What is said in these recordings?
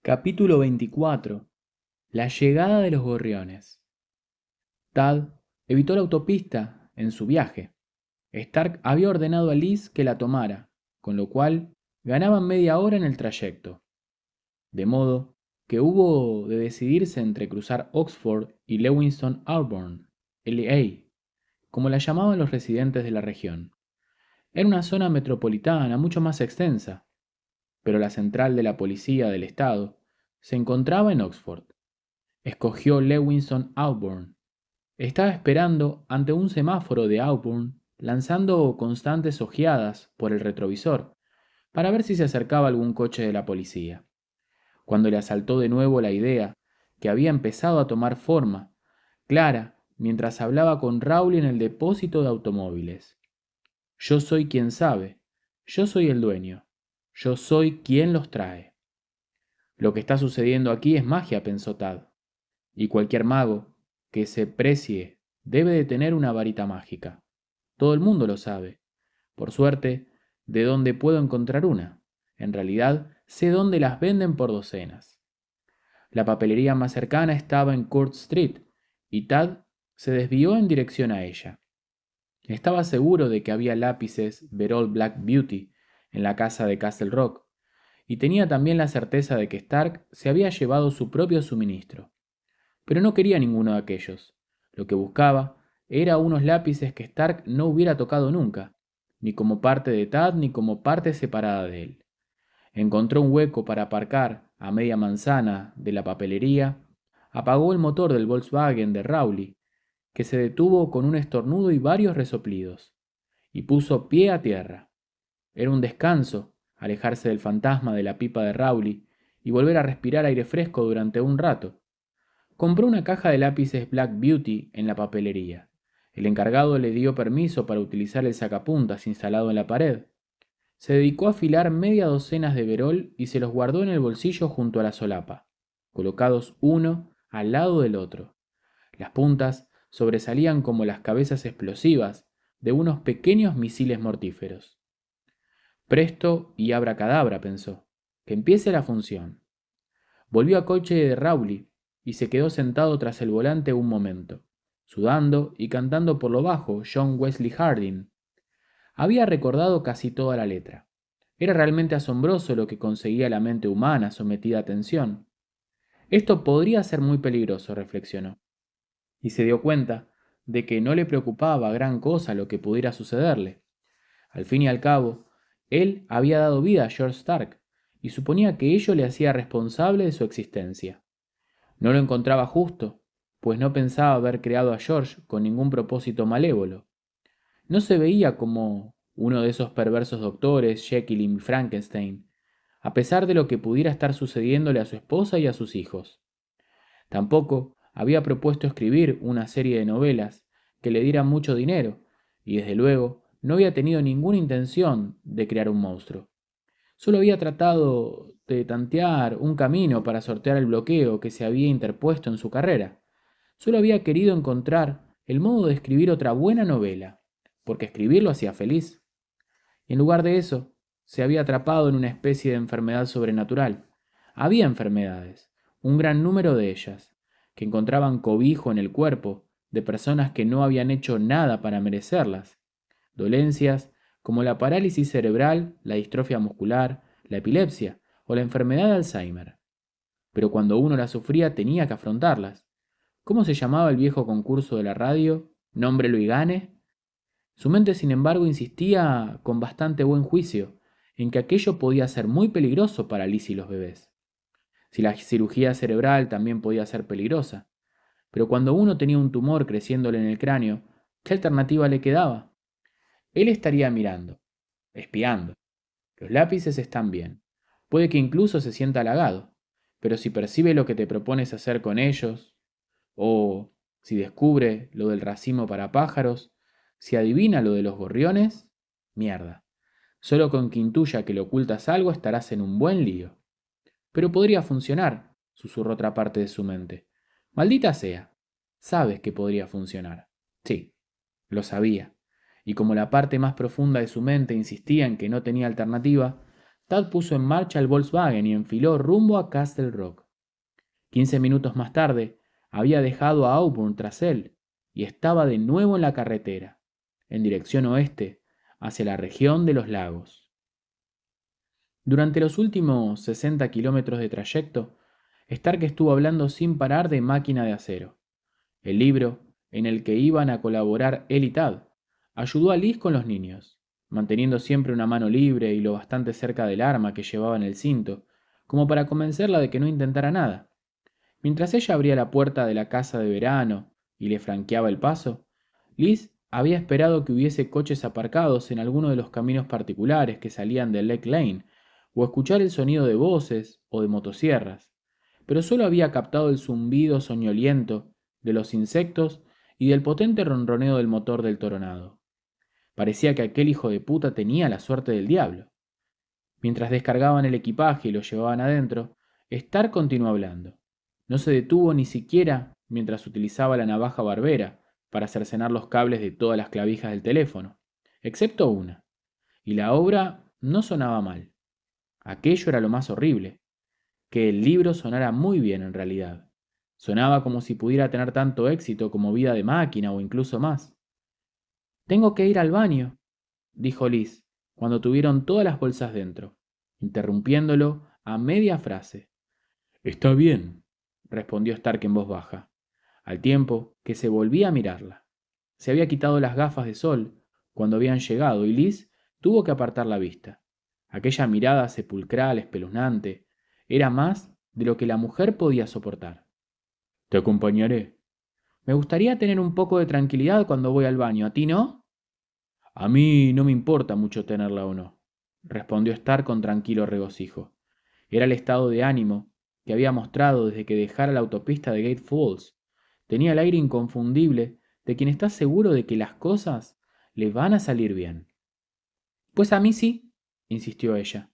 Capítulo 24. La llegada de los gorriones. Tad evitó la autopista en su viaje. Stark había ordenado a Liz que la tomara, con lo cual ganaban media hora en el trayecto. De modo que hubo de decidirse entre cruzar Oxford y Lewiston Auburn, LA, como la llamaban los residentes de la región. Era una zona metropolitana mucho más extensa, pero la central de la policía del estado se encontraba en Oxford. Escogió Lewiston Auburn. Estaba esperando ante un semáforo de Auburn, lanzando constantes ojeadas por el retrovisor, para ver si se acercaba algún coche de la policía, cuando le asaltó de nuevo la idea, que había empezado a tomar forma, clara, mientras hablaba con Rowley en el depósito de automóviles. Yo soy quien sabe, yo soy el dueño, yo soy quien los trae. Lo que está sucediendo aquí es magia, pensó Tad, y cualquier mago que se precie debe de tener una varita mágica. Todo el mundo lo sabe. Por suerte, ¿de dónde puedo encontrar una? En realidad, sé dónde las venden por docenas. La papelería más cercana estaba en Court Street, y Tad se desvió en dirección a ella. Estaba seguro de que había lápices Verol Black Beauty en la casa de Castle Rock, y tenía también la certeza de que Stark se había llevado su propio suministro. Pero no quería ninguno de aquellos. Lo que buscaba era unos lápices que Stark no hubiera tocado nunca, ni como parte de Tad ni como parte separada de él. Encontró un hueco para aparcar a media manzana de la papelería, apagó el motor del Volkswagen de Rowley, que se detuvo con un estornudo y varios resoplidos, y puso pie a tierra. Era un descanso alejarse del fantasma de la pipa de Rowley y volver a respirar aire fresco durante un rato. Compró una caja de lápices Black Beauty en la papelería. El encargado le dio permiso para utilizar el sacapuntas instalado en la pared. Se dedicó a afilar media docena de verol y se los guardó en el bolsillo junto a la solapa, colocados uno al lado del otro. Las puntas sobresalían como las cabezas explosivas de unos pequeños misiles mortíferos. Presto y abracadabra, pensó. Que empiece la función. Volvió a coche de Rowley y se quedó sentado tras el volante un momento, sudando y cantando por lo bajo John Wesley Harding. Había recordado casi toda la letra. Era realmente asombroso lo que conseguía la mente humana sometida a tensión. Esto podría ser muy peligroso, reflexionó, y se dio cuenta de que no le preocupaba gran cosa lo que pudiera sucederle. Al fin y al cabo, él había dado vida a George Stark, y suponía que ello le hacía responsable de su existencia. No lo encontraba justo, pues no pensaba haber creado a George con ningún propósito malévolo. No se veía como uno de esos perversos doctores, Jekyll y Frankenstein, a pesar de lo que pudiera estar sucediéndole a su esposa y a sus hijos. Tampoco había propuesto escribir una serie de novelas que le dieran mucho dinero, y desde luego no había tenido ninguna intención de crear un monstruo. Solo había tratado de tantear un camino para sortear el bloqueo que se había interpuesto en su carrera. Solo había querido encontrar el modo de escribir otra buena novela, porque escribir lo hacía feliz. Y en lugar de eso, se había atrapado en una especie de enfermedad sobrenatural. Había enfermedades, un gran número de ellas, que encontraban cobijo en el cuerpo de personas que no habían hecho nada para merecerlas. Dolencias como la parálisis cerebral, la distrofia muscular, la epilepsia o la enfermedad de Alzheimer. Pero cuando uno las sufría tenía que afrontarlas. ¿Cómo se llamaba el viejo concurso de la radio? ¿Nómbrelo y gane? Su mente, sin embargo, insistía con bastante buen juicio en que aquello podía ser muy peligroso para Liz y los bebés. Si la cirugía cerebral también podía ser peligrosa. Pero cuando uno tenía un tumor creciéndole en el cráneo, ¿qué alternativa le quedaba? Él estaría mirando, espiando. Los lápices están bien. Puede que incluso se sienta halagado. Pero si percibe lo que te propones hacer con ellos, o si descubre lo del racimo para pájaros, si adivina lo de los gorriones, mierda. Solo con que intuya que le ocultas algo estarás en un buen lío. Pero podría funcionar, susurró otra parte de su mente. Maldita sea. Sabes que podría funcionar. Sí, lo sabía. Y como la parte más profunda de su mente insistía en que no tenía alternativa, Tad puso en marcha el Volkswagen y enfiló rumbo a Castle Rock. 15 minutos más tarde, había dejado a Auburn tras él y estaba de nuevo en la carretera, en dirección oeste, hacia la región de los lagos. Durante los últimos 60 kilómetros de trayecto, Stark estuvo hablando sin parar de Máquina de Acero, el libro en el que iban a colaborar él y Tad. Ayudó a Liz con los niños, manteniendo siempre una mano libre y lo bastante cerca del arma que llevaba en el cinto, como para convencerla de que no intentara nada. Mientras ella abría la puerta de la casa de verano y le franqueaba el paso, Liz había esperado que hubiese coches aparcados en alguno de los caminos particulares que salían de Lake Lane, o escuchar el sonido de voces o de motosierras, pero solo había captado el zumbido soñoliento de los insectos y del potente ronroneo del motor del Toronado. Parecía que aquel hijo de puta tenía la suerte del diablo. Mientras descargaban el equipaje y lo llevaban adentro, Stark continuó hablando. No se detuvo ni siquiera mientras utilizaba la navaja barbera para cercenar los cables de todas las clavijas del teléfono, excepto una, y la obra no sonaba mal. Aquello era lo más horrible, que el libro sonara muy bien en realidad. Sonaba como si pudiera tener tanto éxito como Vida de Máquina o incluso más. Tengo que ir al baño, dijo Liz, cuando tuvieron todas las bolsas dentro, interrumpiéndolo a media frase. Está bien, respondió Stark en voz baja, al tiempo que se volvía a mirarla. Se había quitado las gafas de sol cuando habían llegado y Liz tuvo que apartar la vista. Aquella mirada sepulcral, espeluznante, era más de lo que la mujer podía soportar. Te acompañaré. Me gustaría tener un poco de tranquilidad cuando voy al baño, ¿a ti no? A mí no me importa mucho tenerla o no, respondió Stark con tranquilo regocijo. Era el estado de ánimo que había mostrado desde que dejara la autopista de Gate Falls. Tenía el aire inconfundible de quien está seguro de que las cosas le van a salir bien. Pues a mí sí, insistió ella,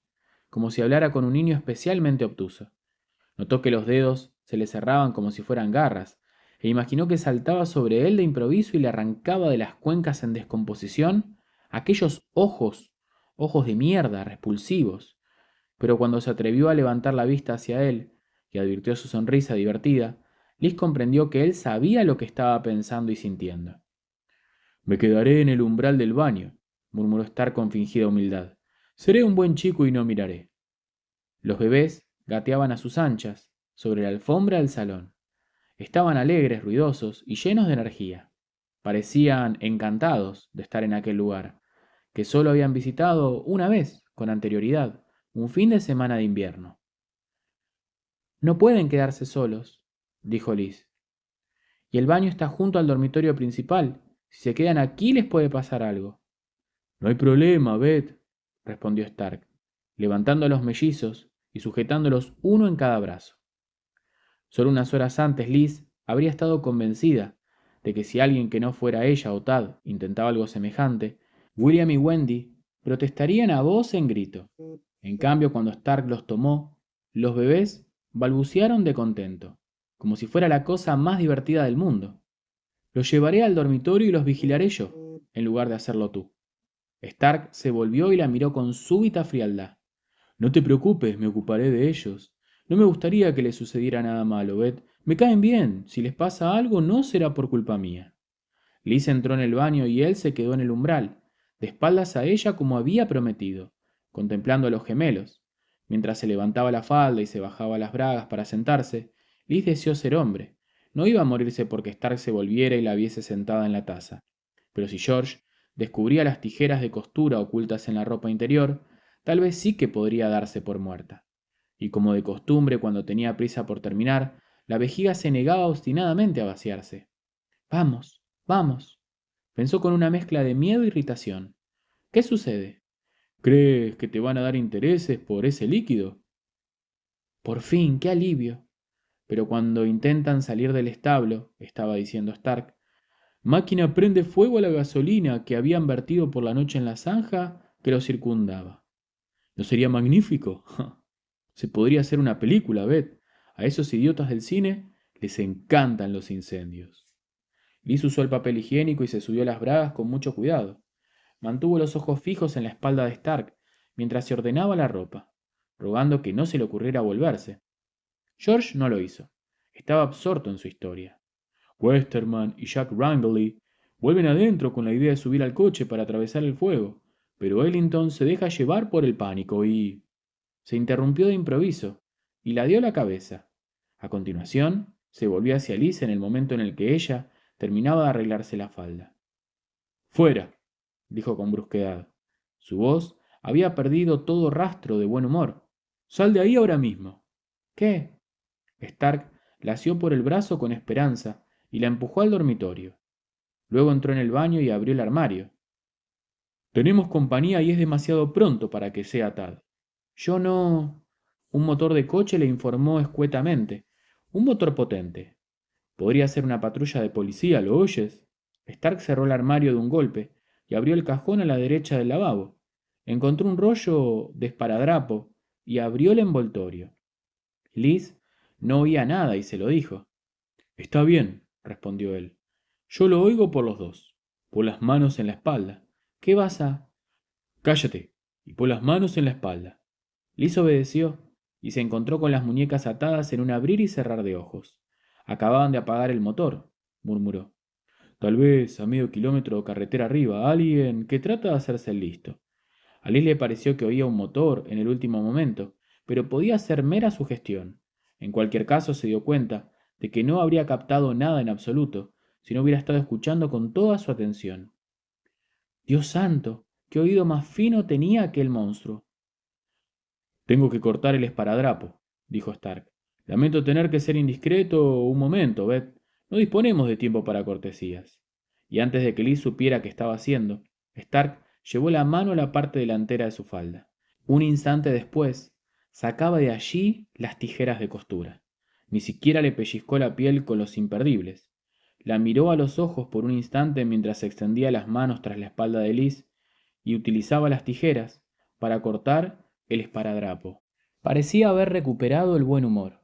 como si hablara con un niño especialmente obtuso. Notó que los dedos se le cerraban como si fueran garras, e imaginó que saltaba sobre él de improviso y le arrancaba de las cuencas en descomposición aquellos ojos, ojos de mierda, repulsivos. Pero cuando se atrevió a levantar la vista hacia él y advirtió su sonrisa divertida, Liz comprendió que él sabía lo que estaba pensando y sintiendo. Me quedaré en el umbral del baño, murmuró Stark con fingida humildad. Seré un buen chico y no miraré. Los bebés gateaban a sus anchas sobre la alfombra del salón. Estaban alegres, ruidosos y llenos de energía. Parecían encantados de estar en aquel lugar, que solo habían visitado una vez con anterioridad, un fin de semana de invierno. No pueden quedarse solos, dijo Liz. Y el baño está junto al dormitorio principal. Si se quedan aquí les puede pasar algo. No hay problema, Beth, respondió Stark, levantando a los mellizos y sujetándolos uno en cada brazo. Solo unas horas antes Liz habría estado convencida de que si alguien que no fuera ella o Tad intentaba algo semejante, William y Wendy protestarían a voz en grito. En cambio, cuando Stark los tomó, los bebés balbucearon de contento, como si fuera la cosa más divertida del mundo. Los llevaré al dormitorio y los vigilaré yo, en lugar de hacerlo tú. Stark se volvió y la miró con súbita frialdad. No te preocupes, me ocuparé de ellos. No me gustaría que les sucediera nada malo, Beth. Me caen bien. Si les pasa algo, no será por culpa mía. Liz entró en el baño y él se quedó en el umbral, de espaldas a ella como había prometido, contemplando a los gemelos. Mientras se levantaba la falda y se bajaba las bragas para sentarse, Liz deseó ser hombre. No iba a morirse porque Stark se volviera y la viese sentada en la taza. Pero si George descubría las tijeras de costura ocultas en la ropa interior, tal vez sí que podría darse por muerta. Y como de costumbre, cuando tenía prisa por terminar, la vejiga se negaba obstinadamente a vaciarse. Vamos, vamos, pensó con una mezcla de miedo e irritación. ¿Qué sucede? ¿Crees que te van a dar intereses por ese líquido? Por fin, qué alivio. Pero cuando intentan salir del establo, estaba diciendo Stark, Máquina prende fuego a la gasolina que habían vertido por la noche en la zanja que lo circundaba. ¿No sería magnífico? Se podría hacer una película, Beth. A esos idiotas del cine les encantan los incendios. Liz usó el papel higiénico y se subió las bragas con mucho cuidado. Mantuvo los ojos fijos en la espalda de Stark, mientras se ordenaba la ropa, rogando que no se le ocurriera volverse. George no lo hizo. Estaba absorto en su historia. Westerman y Jack Wrangley vuelven adentro con la idea de subir al coche para atravesar el fuego, pero Ellington se deja llevar por el pánico y... Se interrumpió de improviso y la dio la cabeza. A continuación, se volvió hacia Liz en el momento en el que ella terminaba de arreglarse la falda. Fuera, dijo con brusquedad. Su voz había perdido todo rastro de buen humor. Sal de ahí ahora mismo. ¿Qué? Stark la asió por el brazo con esperanza y la empujó al dormitorio. Luego entró en el baño y abrió el armario. Tenemos compañía y es demasiado pronto para que sea tal. Yo no... Un motor de coche le informó escuetamente. Un motor potente. Podría ser una patrulla de policía, ¿lo oyes? Stark cerró el armario de un golpe y abrió el cajón a la derecha del lavabo. Encontró un rollo de esparadrapo y abrió el envoltorio. Liz no oía nada y se lo dijo. Está bien, respondió él. Yo lo oigo por los dos. Pon las manos en la espalda. ¿Qué vas a...? Cállate y pon las manos en la espalda. Liz obedeció y se encontró con las muñecas atadas en un abrir y cerrar de ojos. Acababan de apagar el motor, murmuró. Tal vez a medio kilómetro de carretera arriba, alguien que trata de hacerse el listo. A Liz le pareció que oía un motor en el último momento, pero podía ser mera sugestión. En cualquier caso se dio cuenta de que no habría captado nada en absoluto si no hubiera estado escuchando con toda su atención. Dios santo, qué oído más fino tenía aquel monstruo. Tengo que cortar el esparadrapo, dijo Stark. Lamento tener que ser indiscreto un momento, Beth. No disponemos de tiempo para cortesías. Y antes de que Liz supiera qué estaba haciendo, Stark llevó la mano a la parte delantera de su falda. Un instante después, sacaba de allí las tijeras de costura. Ni siquiera le pellizcó la piel con los imperdibles. La miró a los ojos por un instante mientras extendía las manos tras la espalda de Liz y utilizaba las tijeras para cortar el esparadrapo. Parecía haber recuperado el buen humor.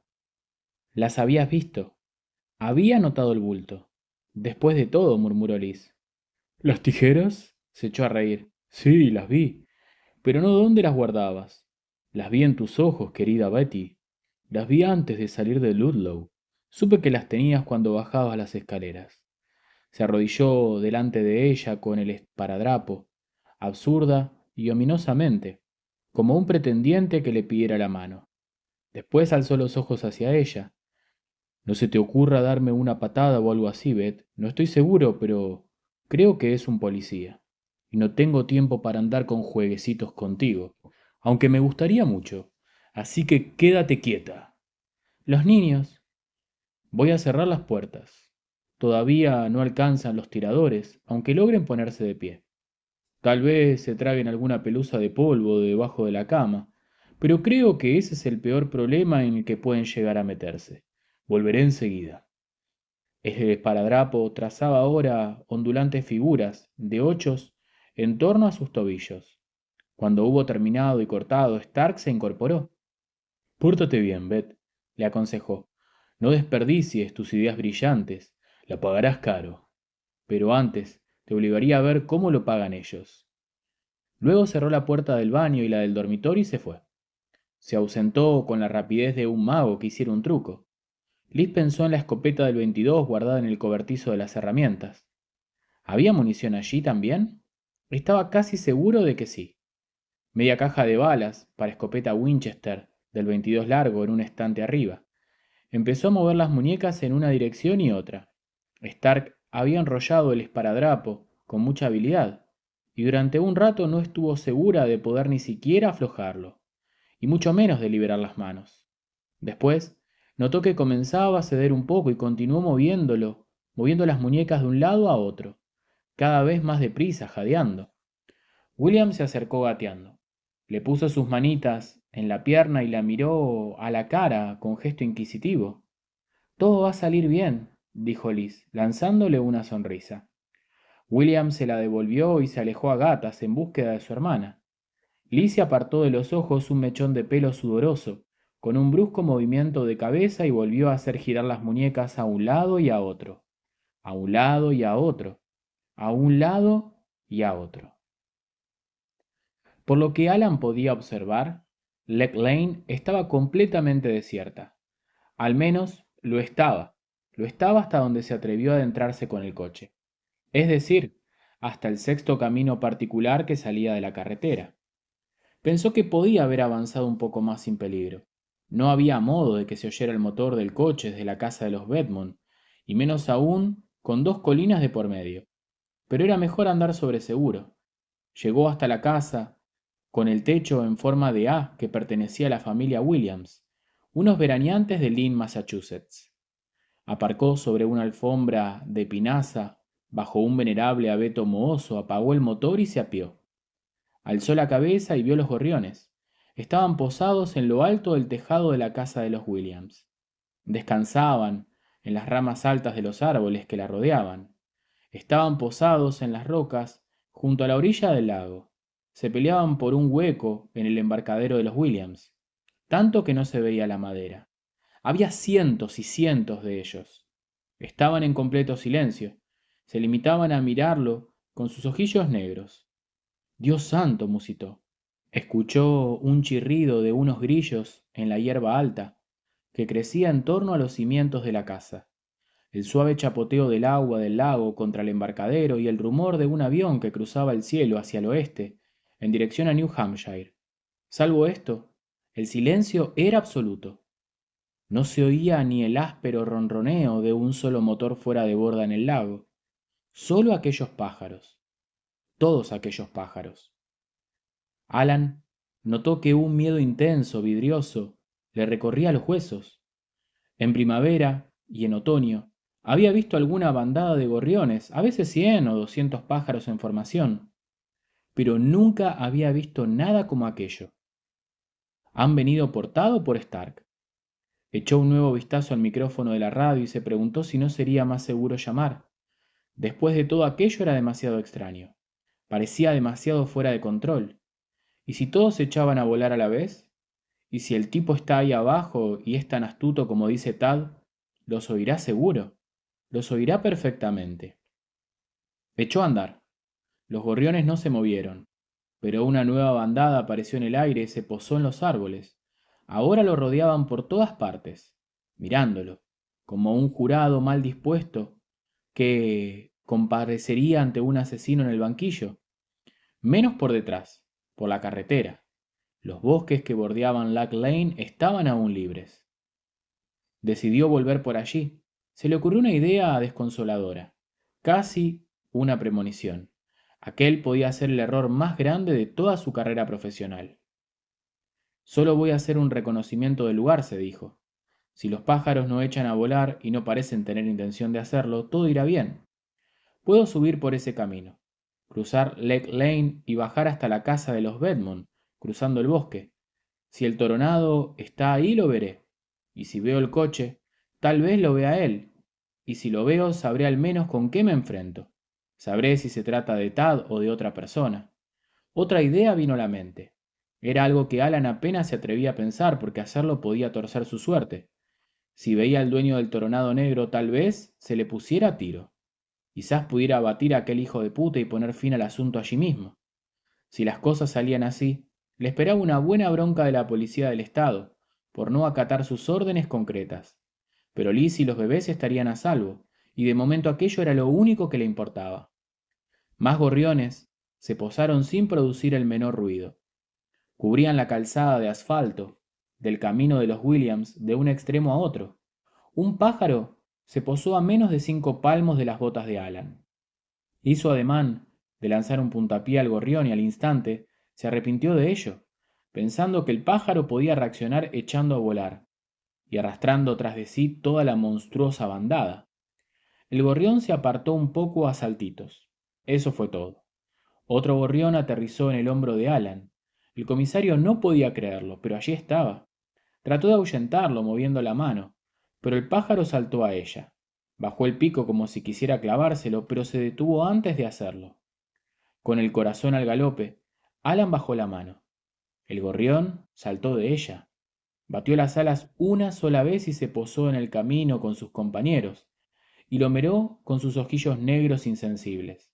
¿Las habías visto? Había notado el bulto. Después de todo, murmuró Liz. ¿Las tijeras? Se echó a reír. Sí, las vi. Pero no dónde las guardabas. Las vi en tus ojos, querida Betty. Las vi antes de salir de Ludlow. Supe que las tenías cuando bajabas las escaleras. Se arrodilló delante de ella con el esparadrapo, absurda y ominosamente, como un pretendiente que le pidiera la mano. Después alzó los ojos hacia ella. No se te ocurra darme una patada o algo así, Beth. No estoy seguro, pero creo que es un policía. Y no tengo tiempo para andar con jueguecitos contigo, aunque me gustaría mucho. Así que quédate quieta. Los niños. Voy a cerrar las puertas. Todavía no alcanzan los tiradores, aunque logren ponerse de pie. Tal vez se traguen alguna pelusa de polvo debajo de la cama, pero creo que ese es el peor problema en el que pueden llegar a meterse. Volveré enseguida. El esparadrapo trazaba ahora ondulantes figuras de ochos en torno a sus tobillos. Cuando hubo terminado y cortado, Stark se incorporó. Pórtate bien, Beth, le aconsejó. No desperdicies tus ideas brillantes, la pagarás caro. Pero antes, te obligaría a ver cómo lo pagan ellos. Luego cerró la puerta del baño y la del dormitorio y se fue. Se ausentó con la rapidez de un mago que hiciera un truco. Liz pensó en la escopeta del 22 guardada en el cobertizo de las herramientas. ¿Había munición allí también? Estaba casi seguro de que sí. Media caja de balas para escopeta Winchester del 22 largo en un estante arriba. Empezó a mover las muñecas en una dirección y otra. Stark había enrollado el esparadrapo con mucha habilidad, y durante un rato no estuvo segura de poder ni siquiera aflojarlo, y mucho menos de liberar las manos. Después, notó que comenzaba a ceder un poco y continuó moviendo las muñecas de un lado a otro, cada vez más deprisa, jadeando. William se acercó gateando. Le puso sus manitas en la pierna y la miró a la cara con gesto inquisitivo. Todo va a salir bien, dijo Liz, lanzándole una sonrisa. William se la devolvió y se alejó a gatas en búsqueda de su hermana. Liz se apartó de los ojos un mechón de pelo sudoroso, con un brusco movimiento de cabeza y volvió a hacer girar las muñecas a un lado y a otro, a un lado y a otro, a un lado y a otro. Por lo que Alan podía observar, Leg Lane estaba completamente desierta. Al menos lo estaba. Lo estaba hasta donde se atrevió a adentrarse con el coche. Es decir, hasta el sexto camino particular que salía de la carretera. Pensó que podía haber avanzado un poco más sin peligro. No había modo de que se oyera el motor del coche desde la casa de los Bedmont, y menos aún con dos colinas de por medio. Pero era mejor andar sobre seguro. Llegó hasta la casa, con el techo en forma de A que pertenecía a la familia Williams, unos veraneantes de Lynn, Massachusetts. Aparcó sobre una alfombra de pinaza, bajo un venerable abeto mohoso, apagó el motor y se apeó. Alzó la cabeza y vio los gorriones. Estaban posados en lo alto del tejado de la casa de los Williams. Descansaban en las ramas altas de los árboles que la rodeaban. Estaban posados en las rocas junto a la orilla del lago. Se peleaban por un hueco en el embarcadero de los Williams, tanto que no se veía la madera. Había cientos y cientos de ellos. Estaban en completo silencio. Se limitaban a mirarlo con sus ojillos negros. Dios santo, musitó. Escuchó un chirrido de unos grillos en la hierba alta, que crecía en torno a los cimientos de la casa, el suave chapoteo del agua del lago contra el embarcadero y el rumor de un avión que cruzaba el cielo hacia el oeste, en dirección a New Hampshire. Salvo esto, el silencio era absoluto. No se oía ni el áspero ronroneo de un solo motor fuera de borda en el lago. Solo aquellos pájaros. Todos aquellos pájaros. Alan notó que un miedo intenso, vidrioso, le recorría los huesos. En primavera y en otoño había visto alguna bandada de gorriones, a veces 100 o 200 pájaros en formación, pero nunca había visto nada como aquello. Han venido por Tad o por Stark. Echó un nuevo vistazo al micrófono de la radio y se preguntó si no sería más seguro llamar. Después de todo aquello era demasiado extraño. Parecía demasiado fuera de control. ¿Y si todos se echaban a volar a la vez? ¿Y si el tipo está ahí abajo y es tan astuto como dice Tad? Los oirá seguro. Los oirá perfectamente. Echó a andar. Los gorriones no se movieron, pero una nueva bandada apareció en el aire y se posó en los árboles. Ahora lo rodeaban por todas partes, mirándolo, como un jurado mal dispuesto que comparecería ante un asesino en el banquillo. Menos por detrás, por la carretera. Los bosques que bordeaban Lag Lane estaban aún libres. Decidió volver por allí. Se le ocurrió una idea desconsoladora, casi una premonición. Aquel podía ser el error más grande de toda su carrera profesional. Solo voy a hacer un reconocimiento del lugar, se dijo. Si los pájaros no echan a volar y no parecen tener intención de hacerlo, todo irá bien. Puedo subir por ese camino, cruzar Leg Lane y bajar hasta la casa de los Bedmont, cruzando el bosque. Si el toronado está ahí, lo veré. Y si veo el coche, tal vez lo vea él. Y si lo veo, sabré al menos con qué me enfrento. Sabré si se trata de Tad o de otra persona. Otra idea vino a la mente. Era algo que Alan apenas se atrevía a pensar porque hacerlo podía torcer su suerte. Si veía al dueño del toronado negro, tal vez se le pusiera a tiro. Quizás pudiera abatir a aquel hijo de puta y poner fin al asunto allí mismo. Si las cosas salían así, le esperaba una buena bronca de la policía del estado, por no acatar sus órdenes concretas. Pero Liz y los bebés estarían a salvo, y de momento aquello era lo único que le importaba. Más gorriones se posaron sin producir el menor ruido. Cubrían la calzada de asfalto del camino de los Williams de un extremo a otro. Un pájaro se posó a menos de 5 palmos de las botas de Alan. Hizo ademán de lanzar un puntapié al gorrión y al instante se arrepintió de ello, pensando que el pájaro podía reaccionar echando a volar y arrastrando tras de sí toda la monstruosa bandada. El gorrión se apartó un poco a saltitos. Eso fue todo. Otro gorrión aterrizó en el hombro de Alan. El comisario no podía creerlo, pero allí estaba. Trató de ahuyentarlo moviendo la mano, pero el pájaro saltó a ella. Bajó el pico como si quisiera clavárselo, pero se detuvo antes de hacerlo. Con el corazón al galope, Alan bajó la mano. El gorrión saltó de ella. Batió las alas una sola vez y se posó en el camino con sus compañeros, y lo miró con sus ojillos negros insensibles.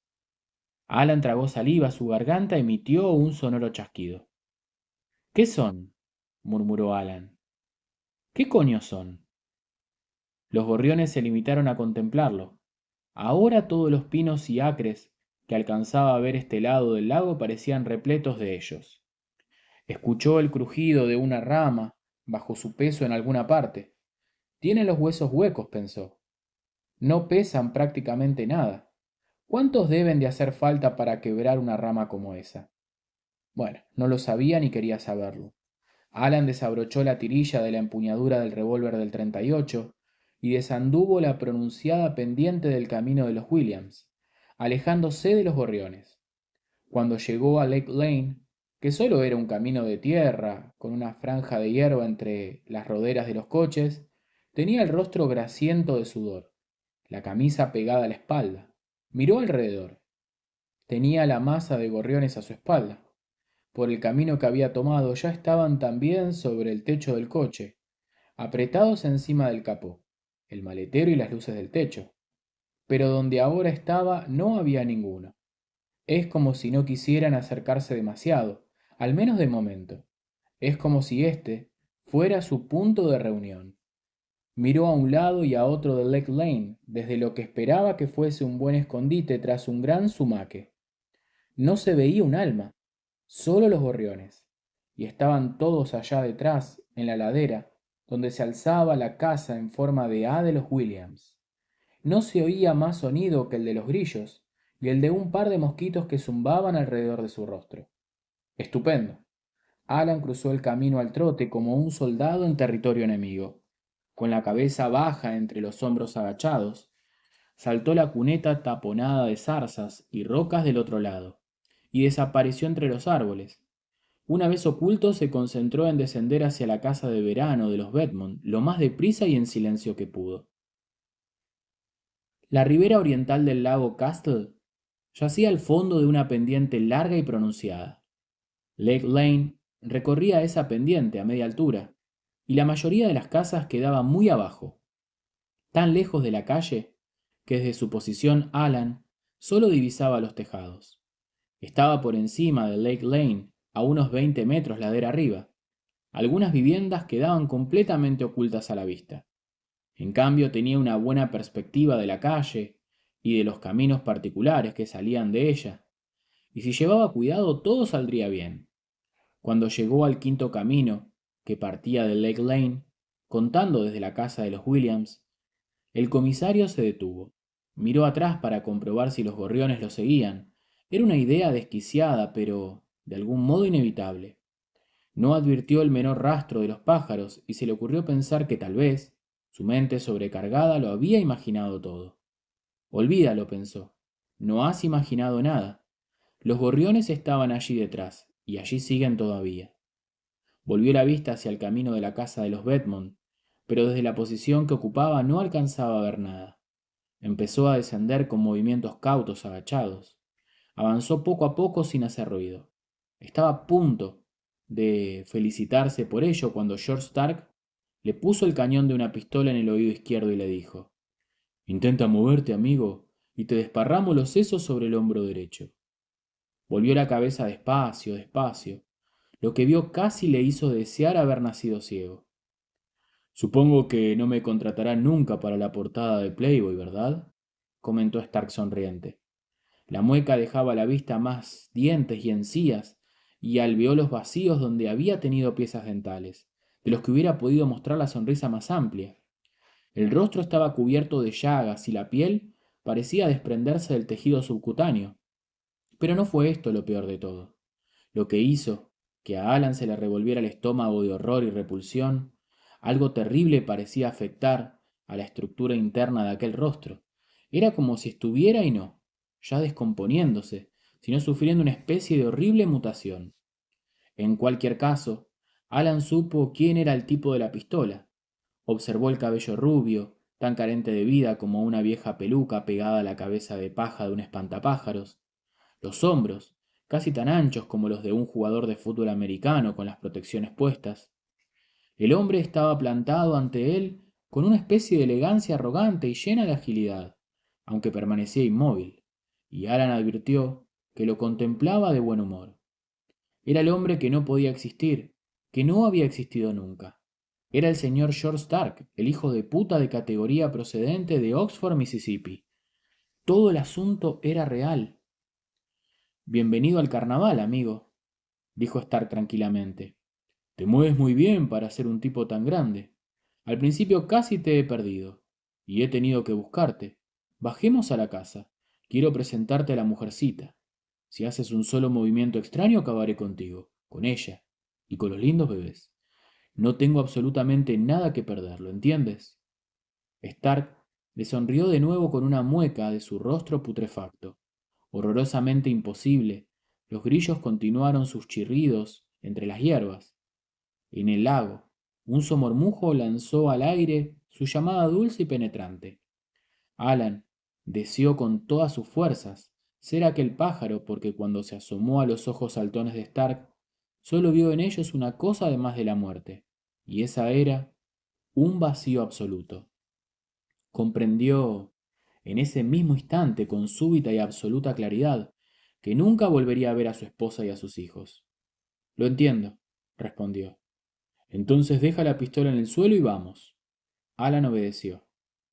Alan tragó saliva, su garganta emitió un sonoro chasquido. ¿Qué son? Murmuró Alan. ¿Qué coño son? Los gorriones se limitaron a contemplarlo. Ahora todos los pinos y acres que alcanzaba a ver este lado del lago parecían repletos de ellos. Escuchó el crujido de una rama bajo su peso en alguna parte. Tienen los huesos huecos, pensó. No pesan prácticamente nada. ¿Cuántos deben de hacer falta para quebrar una rama como esa? Bueno, no lo sabía ni quería saberlo. Alan desabrochó la tirilla de la empuñadura del revólver del 38 y desanduvo la pronunciada pendiente del camino de los Williams, alejándose de los gorriones. Cuando llegó a Lake Lane, que solo era un camino de tierra, con una franja de hierba entre las roderas de los coches, tenía el rostro grasiento de sudor, la camisa pegada a la espalda. Miró alrededor. Tenía la masa de gorriones a su espalda. Por el camino que había tomado ya estaban también sobre el techo del coche, apretados encima del capó, el maletero y las luces del techo. Pero donde ahora estaba no había ninguno. Es como si no quisieran acercarse demasiado, al menos de momento. Es como si este fuera su punto de reunión. Miró a un lado y a otro de Lake Lane, desde lo que esperaba que fuese un buen escondite tras un gran sumaque. No se veía un alma, solo los gorriones, y estaban todos allá detrás, en la ladera, donde se alzaba la casa en forma de A de los Williams. No se oía más sonido que el de los grillos y el de un par de mosquitos que zumbaban alrededor de su rostro. Estupendo. Alan cruzó el camino al trote como un soldado en territorio enemigo. Con la cabeza baja entre los hombros agachados, saltó la cuneta taponada de zarzas y rocas del otro lado, y desapareció entre los árboles. Una vez oculto, se concentró en descender hacia la casa de verano de los Bedmont lo más deprisa y en silencio que pudo. La ribera oriental del lago Castle yacía al fondo de una pendiente larga y pronunciada. Lake Lane recorría esa pendiente a media altura, y la mayoría de las casas quedaba muy abajo, tan lejos de la calle que desde su posición Alan solo divisaba los tejados. Estaba por encima de Lake Lane, a unos 20 metros ladera arriba. Algunas viviendas quedaban completamente ocultas a la vista. En cambio, tenía una buena perspectiva de la calle y de los caminos particulares que salían de ella, y si llevaba cuidado todo saldría bien. Cuando llegó al quinto camino, que partía de Lake Lane, contando desde la casa de los Williams, el comisario se detuvo. Miró atrás para comprobar si los gorriones lo seguían. Era una idea desquiciada, pero de algún modo inevitable. No advirtió el menor rastro de los pájaros y se le ocurrió pensar que tal vez, su mente sobrecargada lo había imaginado todo. Olvídalo, pensó. No has imaginado nada. Los gorriones estaban allí detrás, y allí siguen todavía. Volvió la vista hacia el camino de la casa de los Bedmont, pero desde la posición que ocupaba no alcanzaba a ver nada. Empezó a descender con movimientos cautos agachados. Avanzó poco a poco sin hacer ruido. Estaba a punto de felicitarse por ello cuando George Stark le puso el cañón de una pistola en el oído izquierdo y le dijo: «Intenta moverte, amigo, y te desparramo los sesos sobre el hombro derecho». Volvió la cabeza despacio, despacio. Lo que vio casi le hizo desear haber nacido ciego. «Supongo que no me contratarán nunca para la portada de Playboy, ¿verdad?», comentó Stark sonriente. La mueca dejaba a la vista más dientes y encías y alveolos vacíos donde había tenido piezas dentales, de los que hubiera podido mostrar la sonrisa más amplia. El rostro estaba cubierto de llagas y la piel parecía desprenderse del tejido subcutáneo. Pero no fue esto lo peor de todo. Lo que hizo que a Alan se le revolviera el estómago de horror y repulsión, algo terrible parecía afectar a la estructura interna de aquel rostro. Era como si estuviera y no, ya descomponiéndose, sino sufriendo una especie de horrible mutación. En cualquier caso, Alan supo quién era el tipo de la pistola. Observó el cabello rubio, tan carente de vida como una vieja peluca pegada a la cabeza de paja de un espantapájaros, los hombros, casi tan anchos como los de un jugador de fútbol americano con las protecciones puestas. El hombre estaba plantado ante él con una especie de elegancia arrogante y llena de agilidad, aunque permanecía inmóvil, y Alan advirtió que lo contemplaba de buen humor. Era el hombre que no podía existir, que no había existido nunca. Era el señor George Stark, el hijo de puta de categoría procedente de Oxford, Mississippi. Todo el asunto era real. Bienvenido al carnaval, amigo, dijo Stark tranquilamente. Te mueves muy bien para ser un tipo tan grande. Al principio casi te he perdido, y he tenido que buscarte. Bajemos a la casa. Quiero presentarte a la mujercita. Si haces un solo movimiento extraño, acabaré contigo, con ella, y con los lindos bebés. No tengo absolutamente nada que perder, ¿lo entiendes? Stark le sonrió de nuevo con una mueca de su rostro putrefacto. Horrorosamente imposible, los grillos continuaron sus chirridos entre las hierbas. En el lago, un somormujo lanzó al aire su llamada dulce y penetrante. Alan deseó con todas sus fuerzas ser aquel pájaro porque cuando se asomó a los ojos saltones de Stark, solo vio en ellos una cosa además de la muerte, y esa era un vacío absoluto. Comprendió en ese mismo instante con súbita y absoluta claridad que nunca volvería a ver a su esposa y a sus hijos. Lo entiendo, respondió. Entonces deja la pistola en el suelo y vamos. Alan obedeció.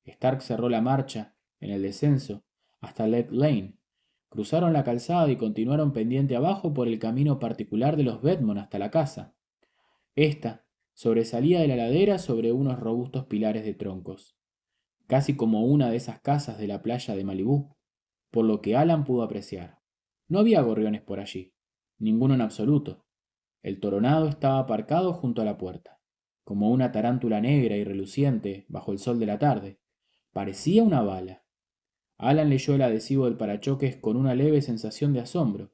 Stark cerró la marcha, en el descenso, hasta Lake Lane. Cruzaron la calzada y continuaron pendiente abajo por el camino particular de los Bedmont hasta la casa. Esta sobresalía de la ladera sobre unos robustos pilares de troncos, casi como una de esas casas de la playa de Malibú, por lo que Alan pudo apreciar. No había gorriones por allí, ninguno en absoluto. El toronado estaba aparcado junto a la puerta, como una tarántula negra y reluciente bajo el sol de la tarde. Parecía una bala. Alan leyó el adhesivo del parachoques con una leve sensación de asombro.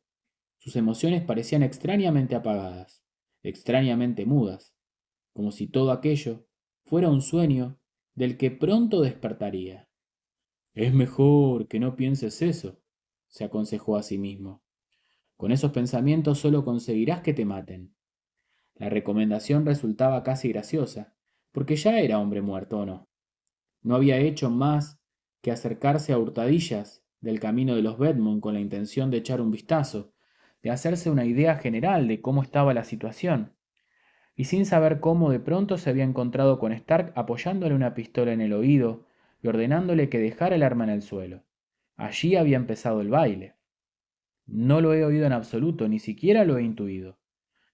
Sus emociones parecían extrañamente apagadas, extrañamente mudas, como si todo aquello fuera un sueño del que pronto despertaría. Es mejor que no pienses eso, se aconsejó a sí mismo. Con esos pensamientos solo conseguirás que te maten. La recomendación resultaba casi graciosa, porque ya era hombre muerto o no. No había hecho más que acercarse a hurtadillas del camino de los Bedmont con la intención de echar un vistazo, de hacerse una idea general de cómo estaba la situación, y sin saber cómo de pronto se había encontrado con Stark apoyándole una pistola en el oído y ordenándole que dejara el arma en el suelo. Allí había empezado el baile. No lo he oído en absoluto, ni siquiera lo he intuido.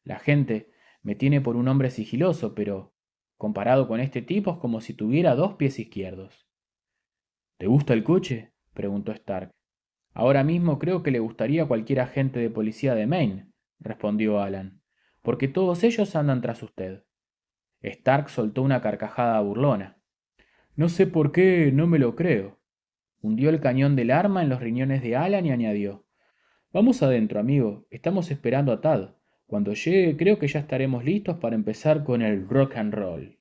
La gente me tiene por un hombre sigiloso, pero comparado con este tipo es como si tuviera dos pies izquierdos. ¿Te gusta el coche? Preguntó Stark. Ahora mismo creo que le gustaría a cualquier agente de policía de Maine, respondió Alan, porque todos ellos andan tras usted. Stark soltó una carcajada burlona. No sé por qué, no me lo creo. Hundió el cañón del arma en los riñones de Alan y añadió: Vamos adentro, amigo. Estamos esperando a Tad. Cuando llegue, creo que ya estaremos listos para empezar con el rock and roll.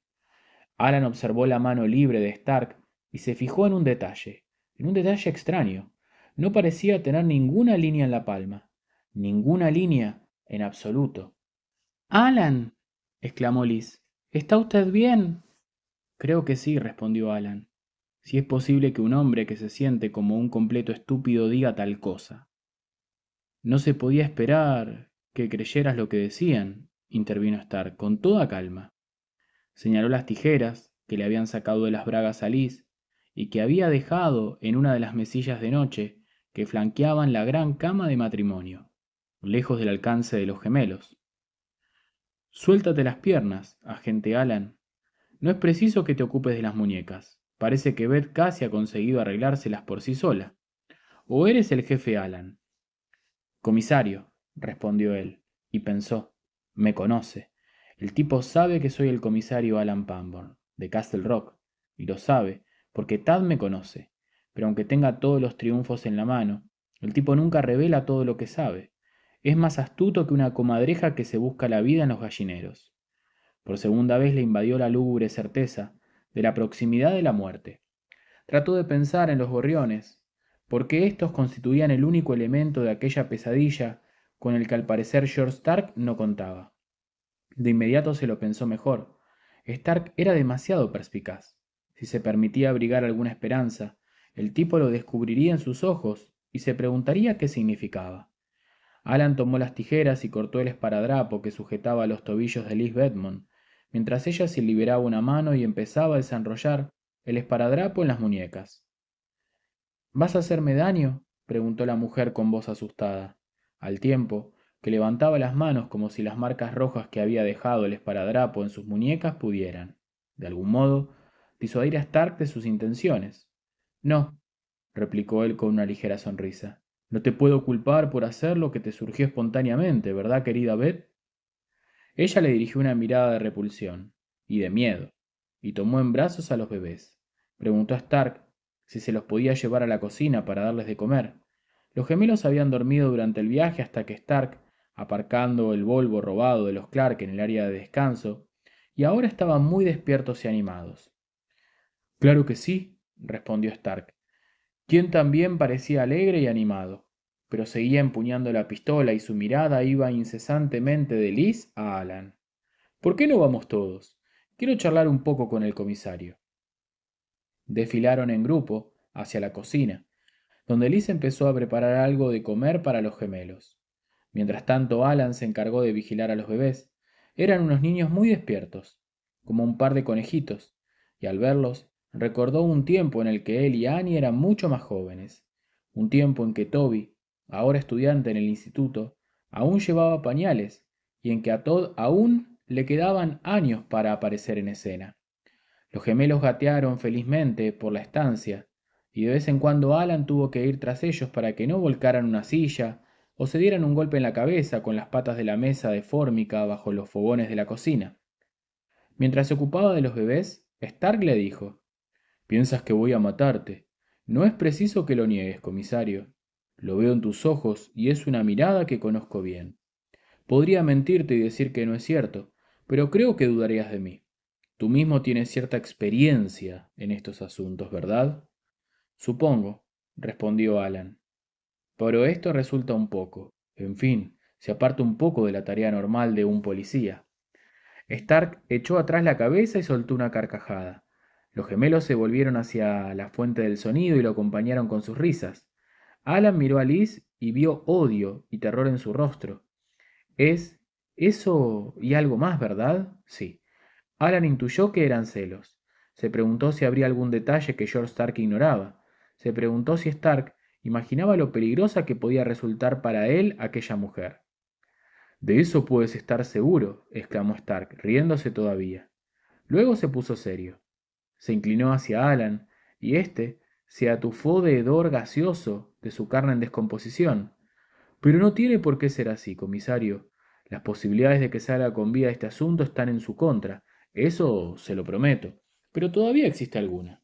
Alan observó la mano libre de Stark y se fijó en un detalle extraño. No parecía tener ninguna línea en la palma, ninguna línea en absoluto. Alan, exclamó Liz, ¿está usted bien? Creo que sí, respondió Alan. Si es posible que un hombre que se siente como un completo estúpido diga tal cosa. No se podía esperar que creyeras lo que decían, intervino Stark con toda calma. Señaló las tijeras que le habían sacado de las bragas a Liz y que había dejado en una de las mesillas de noche que flanqueaban la gran cama de matrimonio, lejos del alcance de los gemelos. Suéltate las piernas, agente Alan. No es preciso que te ocupes de las muñecas. Parece que Beth casi ha conseguido arreglárselas por sí sola. ¿O eres el jefe Alan? Comisario, respondió él, y pensó, me conoce. El tipo sabe que soy el comisario Alan Pangborn, de Castle Rock, y lo sabe, porque Tad me conoce. Pero aunque tenga todos los triunfos en la mano, el tipo nunca revela todo lo que sabe. Es más astuto que una comadreja que se busca la vida en los gallineros. Por segunda vez le invadió la lúgubre certeza de la proximidad de la muerte. Trató de pensar en los gorriones, porque éstos constituían el único elemento de aquella pesadilla con el que al parecer George Stark no contaba. De inmediato se lo pensó mejor. Stark era demasiado perspicaz. Si se permitía abrigar alguna esperanza, el tipo lo descubriría en sus ojos y se preguntaría qué significaba. Alan tomó las tijeras y cortó el esparadrapo que sujetaba los tobillos de Liz Bedmont, mientras ella se liberaba una mano y empezaba a desenrollar el esparadrapo en las muñecas. ¿Vas a hacerme daño?, preguntó la mujer con voz asustada, al tiempo que levantaba las manos como si las marcas rojas que había dejado el esparadrapo en sus muñecas pudieran, de algún modo, disuadir a Stark de sus intenciones. No, replicó él con una ligera sonrisa. No te puedo culpar por hacer lo que te surgió espontáneamente, ¿verdad, querida Beth? Ella le dirigió una mirada de repulsión y de miedo, y tomó en brazos a los bebés. Preguntó a Stark si se los podía llevar a la cocina para darles de comer. Los gemelos habían dormido durante el viaje hasta que Stark, aparcando el Volvo robado de los Clark en el área de descanso, y ahora estaban muy despiertos y animados. Claro que sí, respondió Stark, quien también parecía alegre y animado, pero seguía empuñando la pistola y su mirada iba incesantemente de Liz a Alan. ¿Por qué no vamos todos? Quiero charlar un poco con el comisario. Desfilaron en grupo hacia la cocina, donde Liz empezó a preparar algo de comer para los gemelos. Mientras tanto, Alan se encargó de vigilar a los bebés. Eran unos niños muy despiertos, como un par de conejitos, y al verlos recordó un tiempo en el que él y Annie eran mucho más jóvenes, un tiempo en que Toby, ahora estudiante en el instituto, aún llevaba pañales y en que a Todd aún le quedaban años para aparecer en escena. Los gemelos gatearon felizmente por la estancia, y de vez en cuando Alan tuvo que ir tras ellos para que no volcaran una silla o se dieran un golpe en la cabeza con las patas de la mesa de fórmica bajo los fogones de la cocina. Mientras se ocupaba de los bebés, Stark le dijo: «Piensas que voy a matarte. No es preciso que lo niegues, comisario. Lo veo en tus ojos y es una mirada que conozco bien. Podría mentirte y decir que no es cierto, pero creo que dudarías de mí. Tú mismo tienes cierta experiencia en estos asuntos, ¿verdad?» «Supongo», respondió Alan. «Pero esto resulta un poco. En fin, se aparta un poco de la tarea normal de un policía». Stark echó atrás la cabeza y soltó una carcajada. Los gemelos se volvieron hacia la fuente del sonido y lo acompañaron con sus risas. Alan miró a Liz y vio odio y terror en su rostro. «Es eso y algo más, ¿verdad?» «Sí». Alan intuyó que eran celos. Se preguntó si habría algún detalle que George Stark ignoraba. Se preguntó si Stark imaginaba lo peligrosa que podía resultar para él aquella mujer. «De eso puedes estar seguro», exclamó Stark, riéndose todavía. Luego se puso serio. Se inclinó hacia Alan, y éste se atufó de hedor gaseoso de su carne en descomposición. «Pero no tiene por qué ser así, comisario. Las posibilidades de que salga con vida este asunto están en su contra, eso se lo prometo. Pero todavía existe alguna.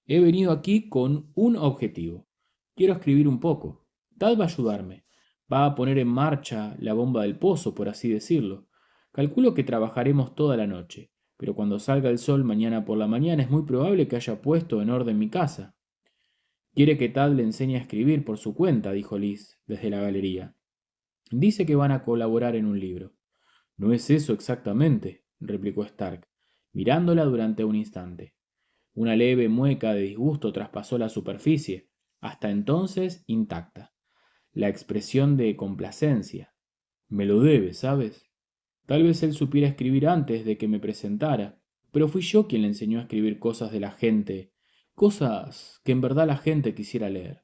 He venido aquí con un objetivo. Quiero escribir un poco. Tad va a ayudarme. Va a poner en marcha la bomba del pozo, por así decirlo. Calculo que trabajaremos toda la noche, pero cuando salga el sol mañana por la mañana es muy probable que haya puesto en orden mi casa». «Quiere que Tad le enseñe a escribir por su cuenta», dijo Liz desde la galería. «Dice que van a colaborar en un libro». «No es eso exactamente», replicó Stark, mirándola durante un instante. Una leve mueca de disgusto traspasó la superficie, hasta entonces intacta. La expresión de complacencia. «Me lo debe, ¿sabes? Tal vez él supiera escribir antes de que me presentara, pero fui yo quien le enseñó a escribir cosas de la gente, cosas que en verdad la gente quisiera leer.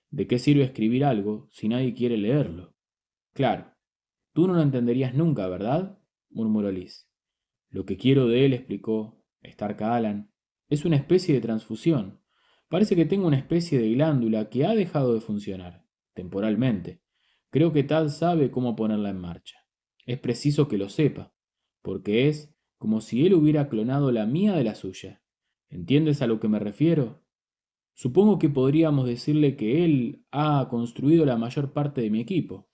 ¿De qué sirve escribir algo si nadie quiere leerlo?» «Claro, tú no lo entenderías nunca, ¿verdad?», murmuró Liz. «Lo que quiero de él», explicó Stark a Alan, «es una especie de transfusión. Parece que tengo una especie de glándula que ha dejado de funcionar, temporalmente. Creo que Tad sabe cómo ponerla en marcha. Es preciso que lo sepa, porque es como si él hubiera clonado la mía de la suya. ¿Entiendes a lo que me refiero? Supongo que podríamos decirle que él ha construido la mayor parte de mi equipo».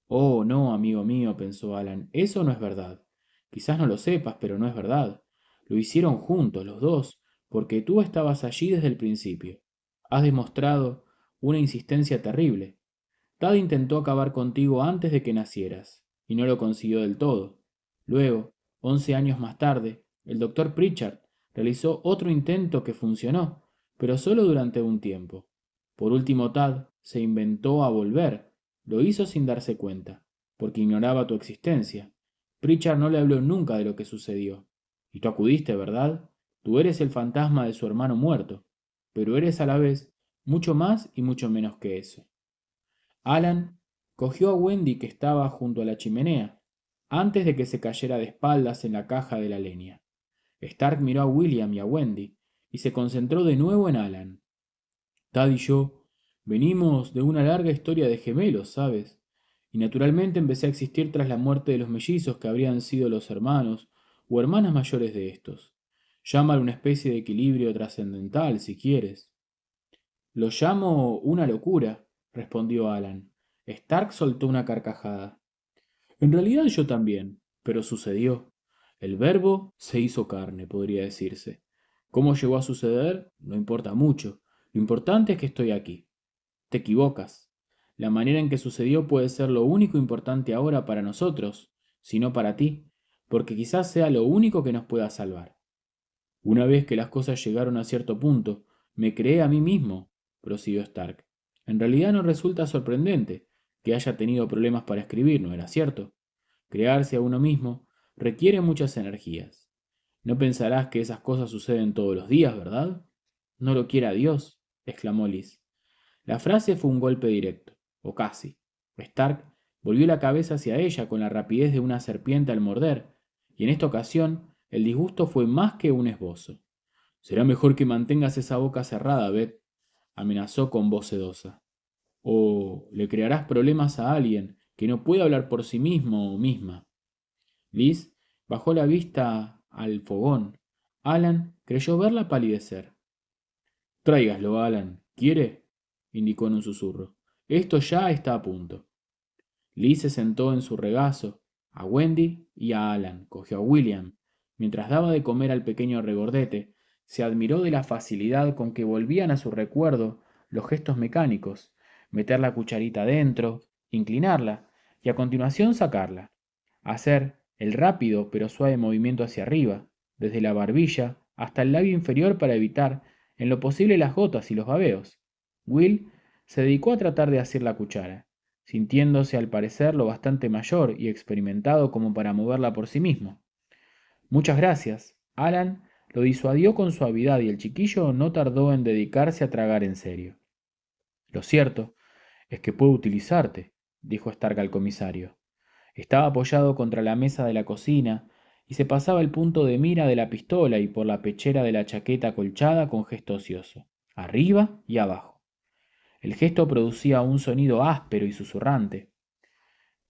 «Oh, no, amigo mío», pensó Alan, «eso no es verdad. Quizás no lo sepas, pero no es verdad. Lo hicieron juntos, los dos, porque tú estabas allí desde el principio. Has demostrado una insistencia terrible. Tad intentó acabar contigo antes de que nacieras, y no lo consiguió del todo. Luego, 11 años más tarde, el doctor Pritchard realizó otro intento que funcionó, pero solo durante un tiempo. Por último, Tad se inventó a volver, Lo hizo sin darse cuenta, porque ignoraba tu existencia. Pritchard no le habló nunca de lo que sucedió. Y tú acudiste, ¿verdad? Tú eres el fantasma de su hermano muerto, pero eres a la vez mucho más y mucho menos que eso. Alan cogió a Wendy que estaba junto a la chimenea, antes de que se cayera de espaldas en la caja de la leña. Stark miró a William y a Wendy, y se concentró de nuevo en Alan. Tad y yo venimos de una larga historia de gemelos, ¿sabes? Y naturalmente empecé a existir tras la muerte de los mellizos que habrían sido los hermanos o hermanas mayores de estos. Llámalo una especie de equilibrio trascendental, si quieres. Lo llamo una locura, respondió Alan. Stark soltó una carcajada. En realidad yo también, pero sucedió. El verbo se hizo carne, podría decirse. ¿Cómo llegó a suceder? No importa mucho. Lo importante es que estoy aquí. Te equivocas. La manera en que sucedió puede ser lo único importante ahora para nosotros, si no para ti, porque quizás sea lo único que nos pueda salvar. Una vez que las cosas llegaron a cierto punto, me creé a mí mismo, prosiguió Stark. En realidad no resulta sorprendente que haya tenido problemas para escribir, ¿no era cierto? Crearse a uno mismo requiere muchas energías. No pensarás que esas cosas suceden todos los días, ¿verdad? No lo quiera Dios, exclamó Liz. La frase fue un golpe directo, o casi. Stark volvió la cabeza hacia ella con la rapidez de una serpiente al morder, y en esta ocasión el disgusto fue más que un esbozo. Será mejor que mantengas esa boca cerrada, Beth, amenazó con voz sedosa. O le crearás problemas a alguien que no puede hablar por sí mismo o misma. Liz bajó la vista al fogón. Alan creyó verla palidecer. Tráigaslo, Alan. ¿Quiere? Indicó en un susurro. Esto ya está a punto. Liz se sentó en su regazo, a Wendy y a Alan, cogió a William. Mientras daba de comer al pequeño regordete, se admiró de la facilidad con que volvían a su recuerdo los gestos mecánicos, meter la cucharita dentro, inclinarla y a continuación sacarla, hacer el rápido pero suave movimiento hacia arriba, desde la barbilla hasta el labio inferior para evitar en lo posible las gotas y los babeos. Will se dedicó a tratar de asir la cuchara, sintiéndose al parecer lo bastante mayor y experimentado como para moverla por sí mismo. Muchas gracias. Alan lo disuadió con suavidad y el chiquillo no tardó en dedicarse a tragar en serio. Lo cierto es que puedo utilizarte, dijo Stark al comisario. Estaba apoyado contra la mesa de la cocina y se pasaba el punto de mira de la pistola y por la pechera de la chaqueta acolchada con gesto ocioso, arriba y abajo. El gesto producía un sonido áspero y susurrante.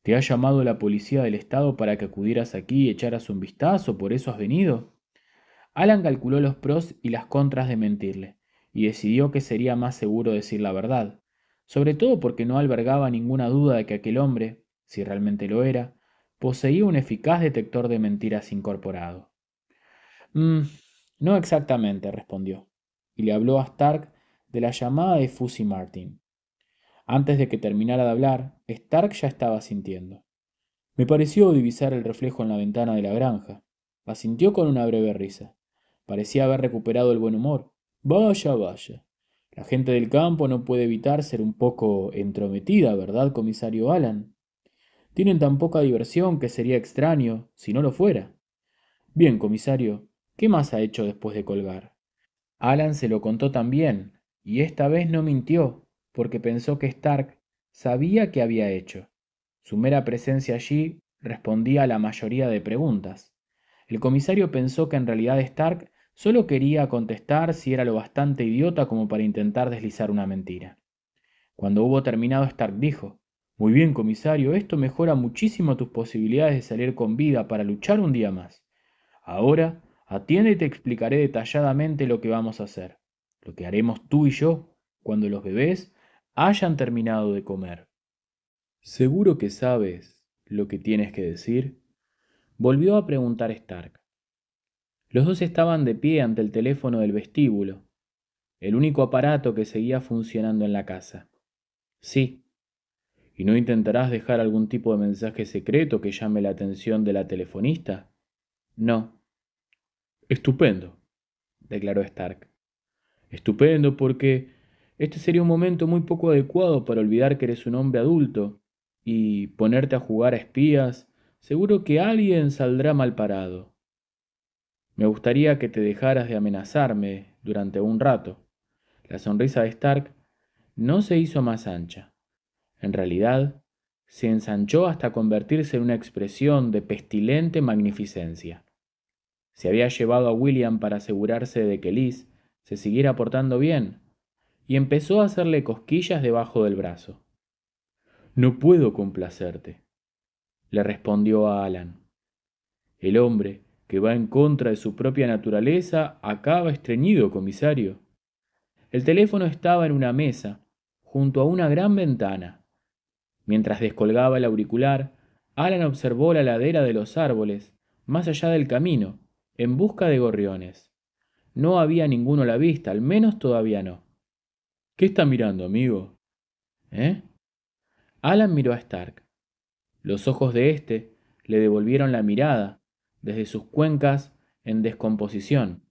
¿Te ha llamado la policía del estado para que acudieras aquí y echaras un vistazo? ¿Por eso has venido? Alan calculó los pros y las contras de mentirle, y decidió que sería más seguro decir la verdad, sobre todo porque no albergaba ninguna duda de que aquel hombre, si realmente lo era, poseía un eficaz detector de mentiras incorporado. «Mm, no exactamente», respondió, y le habló a Stark de la llamada de Fuzzy Martin. Antes de que terminara de hablar, Stark ya estaba sintiendo. Me pareció divisar el reflejo en la ventana de la granja. Asintió con una breve risa. Parecía haber recuperado el buen humor. Vaya, vaya. La gente del campo no puede evitar ser un poco entrometida, ¿verdad, comisario Alan? Tienen tan poca diversión que sería extraño si no lo fuera. Bien, comisario, ¿qué más ha hecho después de colgar? Alan se lo contó también, y esta vez no mintió, porque pensó que Stark sabía qué había hecho. Su mera presencia allí respondía a la mayoría de preguntas. El comisario pensó que en realidad Stark solo quería contestar si era lo bastante idiota como para intentar deslizar una mentira. Cuando hubo terminado, Stark dijo: Muy bien, comisario, esto mejora muchísimo tus posibilidades de salir con vida para luchar un día más. Ahora, atiende y te explicaré detalladamente lo que vamos a hacer, lo que haremos tú y yo cuando los bebés hayan terminado de comer. ¿Seguro que sabes lo que tienes que decir? Volvió a preguntar Stark. Los dos estaban de pie ante el teléfono del vestíbulo, el único aparato que seguía funcionando en la casa. Sí. ¿Y no intentarás dejar algún tipo de mensaje secreto que llame la atención de la telefonista? No. Estupendo, declaró Stark. Estupendo porque este sería un momento muy poco adecuado para olvidar que eres un hombre adulto y ponerte a jugar a espías, seguro que alguien saldrá mal parado. Me gustaría que te dejaras de amenazarme durante un rato. La sonrisa de Stark no se hizo más ancha. En realidad, se ensanchó hasta convertirse en una expresión de pestilente magnificencia. Se había llevado a William para asegurarse de que Liz se siguiera portando bien, y empezó a hacerle cosquillas debajo del brazo. No puedo complacerte, le respondió a Alan. El hombre, que va en contra de su propia naturaleza, acaba estreñido, comisario. El teléfono estaba en una mesa, junto a una gran ventana. Mientras descolgaba el auricular, Alan observó la ladera de los árboles, más allá del camino, en busca de gorriones. No había ninguno a la vista, al menos todavía no. ¿Qué está mirando, amigo? ¿Eh? Alan miró a Stark. Los ojos de éste le devolvieron la mirada, desde sus cuencas en descomposición.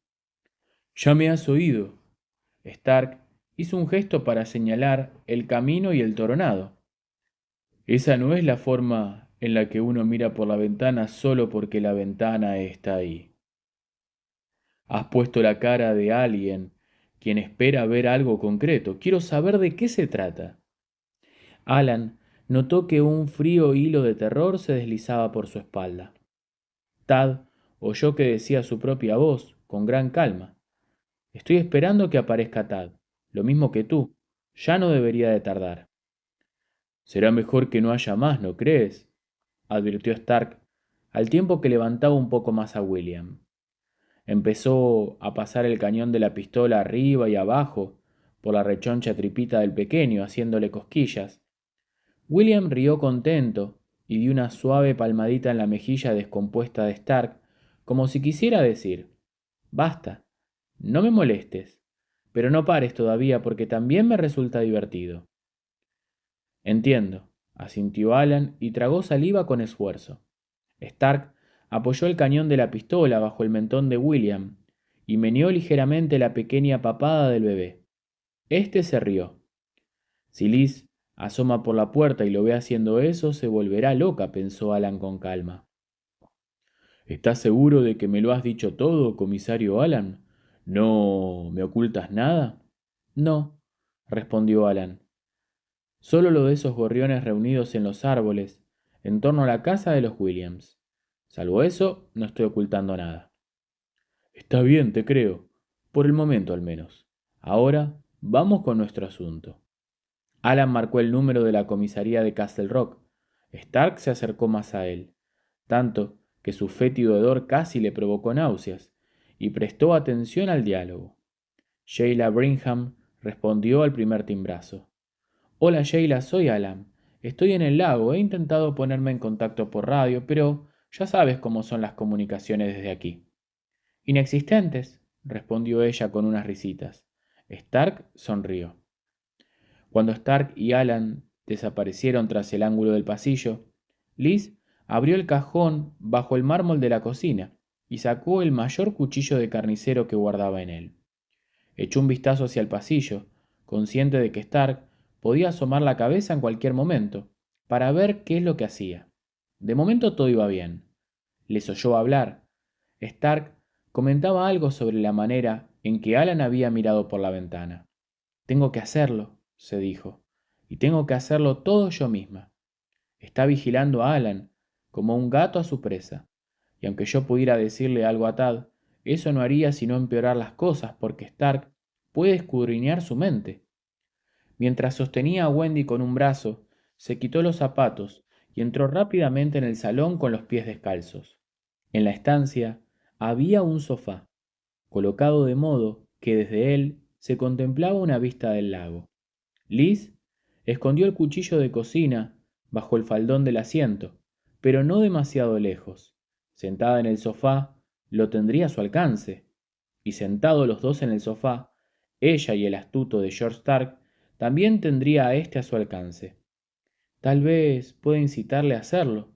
Ya me has oído. Stark hizo un gesto para señalar el camino y el toronado. Esa no es la forma en la que uno mira por la ventana solo porque la ventana está ahí. Has puesto la cara de alguien quien espera ver algo concreto. Quiero saber de qué se trata. Alan notó que un frío hilo de terror se deslizaba por su espalda. Tad oyó que decía su propia voz, con gran calma. Estoy esperando que aparezca Tad, lo mismo que tú. Ya no debería de tardar. Será mejor que no haya más, ¿no crees? Advirtió Stark, al tiempo que levantaba un poco más a William. Empezó a pasar el cañón de la pistola arriba y abajo por la rechoncha tripita del pequeño, haciéndole cosquillas. William rió contento y dio una suave palmadita en la mejilla descompuesta de Stark, como si quisiera decir, basta, no me molestes, pero no pares todavía porque también me resulta divertido. Entiendo, asintió Alan y tragó saliva con esfuerzo. Stark apoyó el cañón de la pistola bajo el mentón de William y meneó ligeramente la pequeña papada del bebé. Este se rió. Si Liz asoma por la puerta y lo ve haciendo eso, se volverá loca, pensó Alan con calma. ¿Estás seguro de que me lo has dicho todo, comisario Alan? ¿No me ocultas nada? No, respondió Alan. Solo lo de esos gorriones reunidos en los árboles, en torno a la casa de los Williams. Salvo eso, no estoy ocultando nada. Está bien, te creo, por el momento al menos. Ahora vamos con nuestro asunto. Alan marcó el número de la comisaría de Castle Rock. Stark se acercó más a él, tanto que su fétido hedor casi le provocó náuseas, y prestó atención al diálogo. Sheila Brigham respondió al primer timbrazo. Hola Sheila, soy Alan. Estoy en el lago, he intentado ponerme en contacto por radio, pero ya sabes cómo son las comunicaciones desde aquí. Inexistentes, respondió ella con unas risitas. Stark sonrió. Cuando Stark y Alan desaparecieron tras el ángulo del pasillo, Liz abrió el cajón bajo el mármol de la cocina y sacó el mayor cuchillo de carnicero que guardaba en él. Echó un vistazo hacia el pasillo, consciente de que Stark podía asomar la cabeza en cualquier momento, para ver qué es lo que hacía. De momento todo iba bien. Les oyó hablar. Stark comentaba algo sobre la manera en que Alan había mirado por la ventana. Tengo que hacerlo, se dijo, y tengo que hacerlo todo yo misma. Está vigilando a Alan, como un gato a su presa, y aunque yo pudiera decirle algo a Tad, eso no haría sino empeorar las cosas, porque Stark puede escudriñar su mente. Mientras sostenía a Wendy con un brazo, se quitó los zapatos y entró rápidamente en el salón con los pies descalzos. En la estancia había un sofá, colocado de modo que desde él se contemplaba una vista del lago. Liz escondió el cuchillo de cocina bajo el faldón del asiento, pero no demasiado lejos. Sentada en el sofá, lo tendría a su alcance, y sentados los dos en el sofá, ella y el astuto de George Stark, también tendría a éste a su alcance. Tal vez pueda incitarle a hacerlo,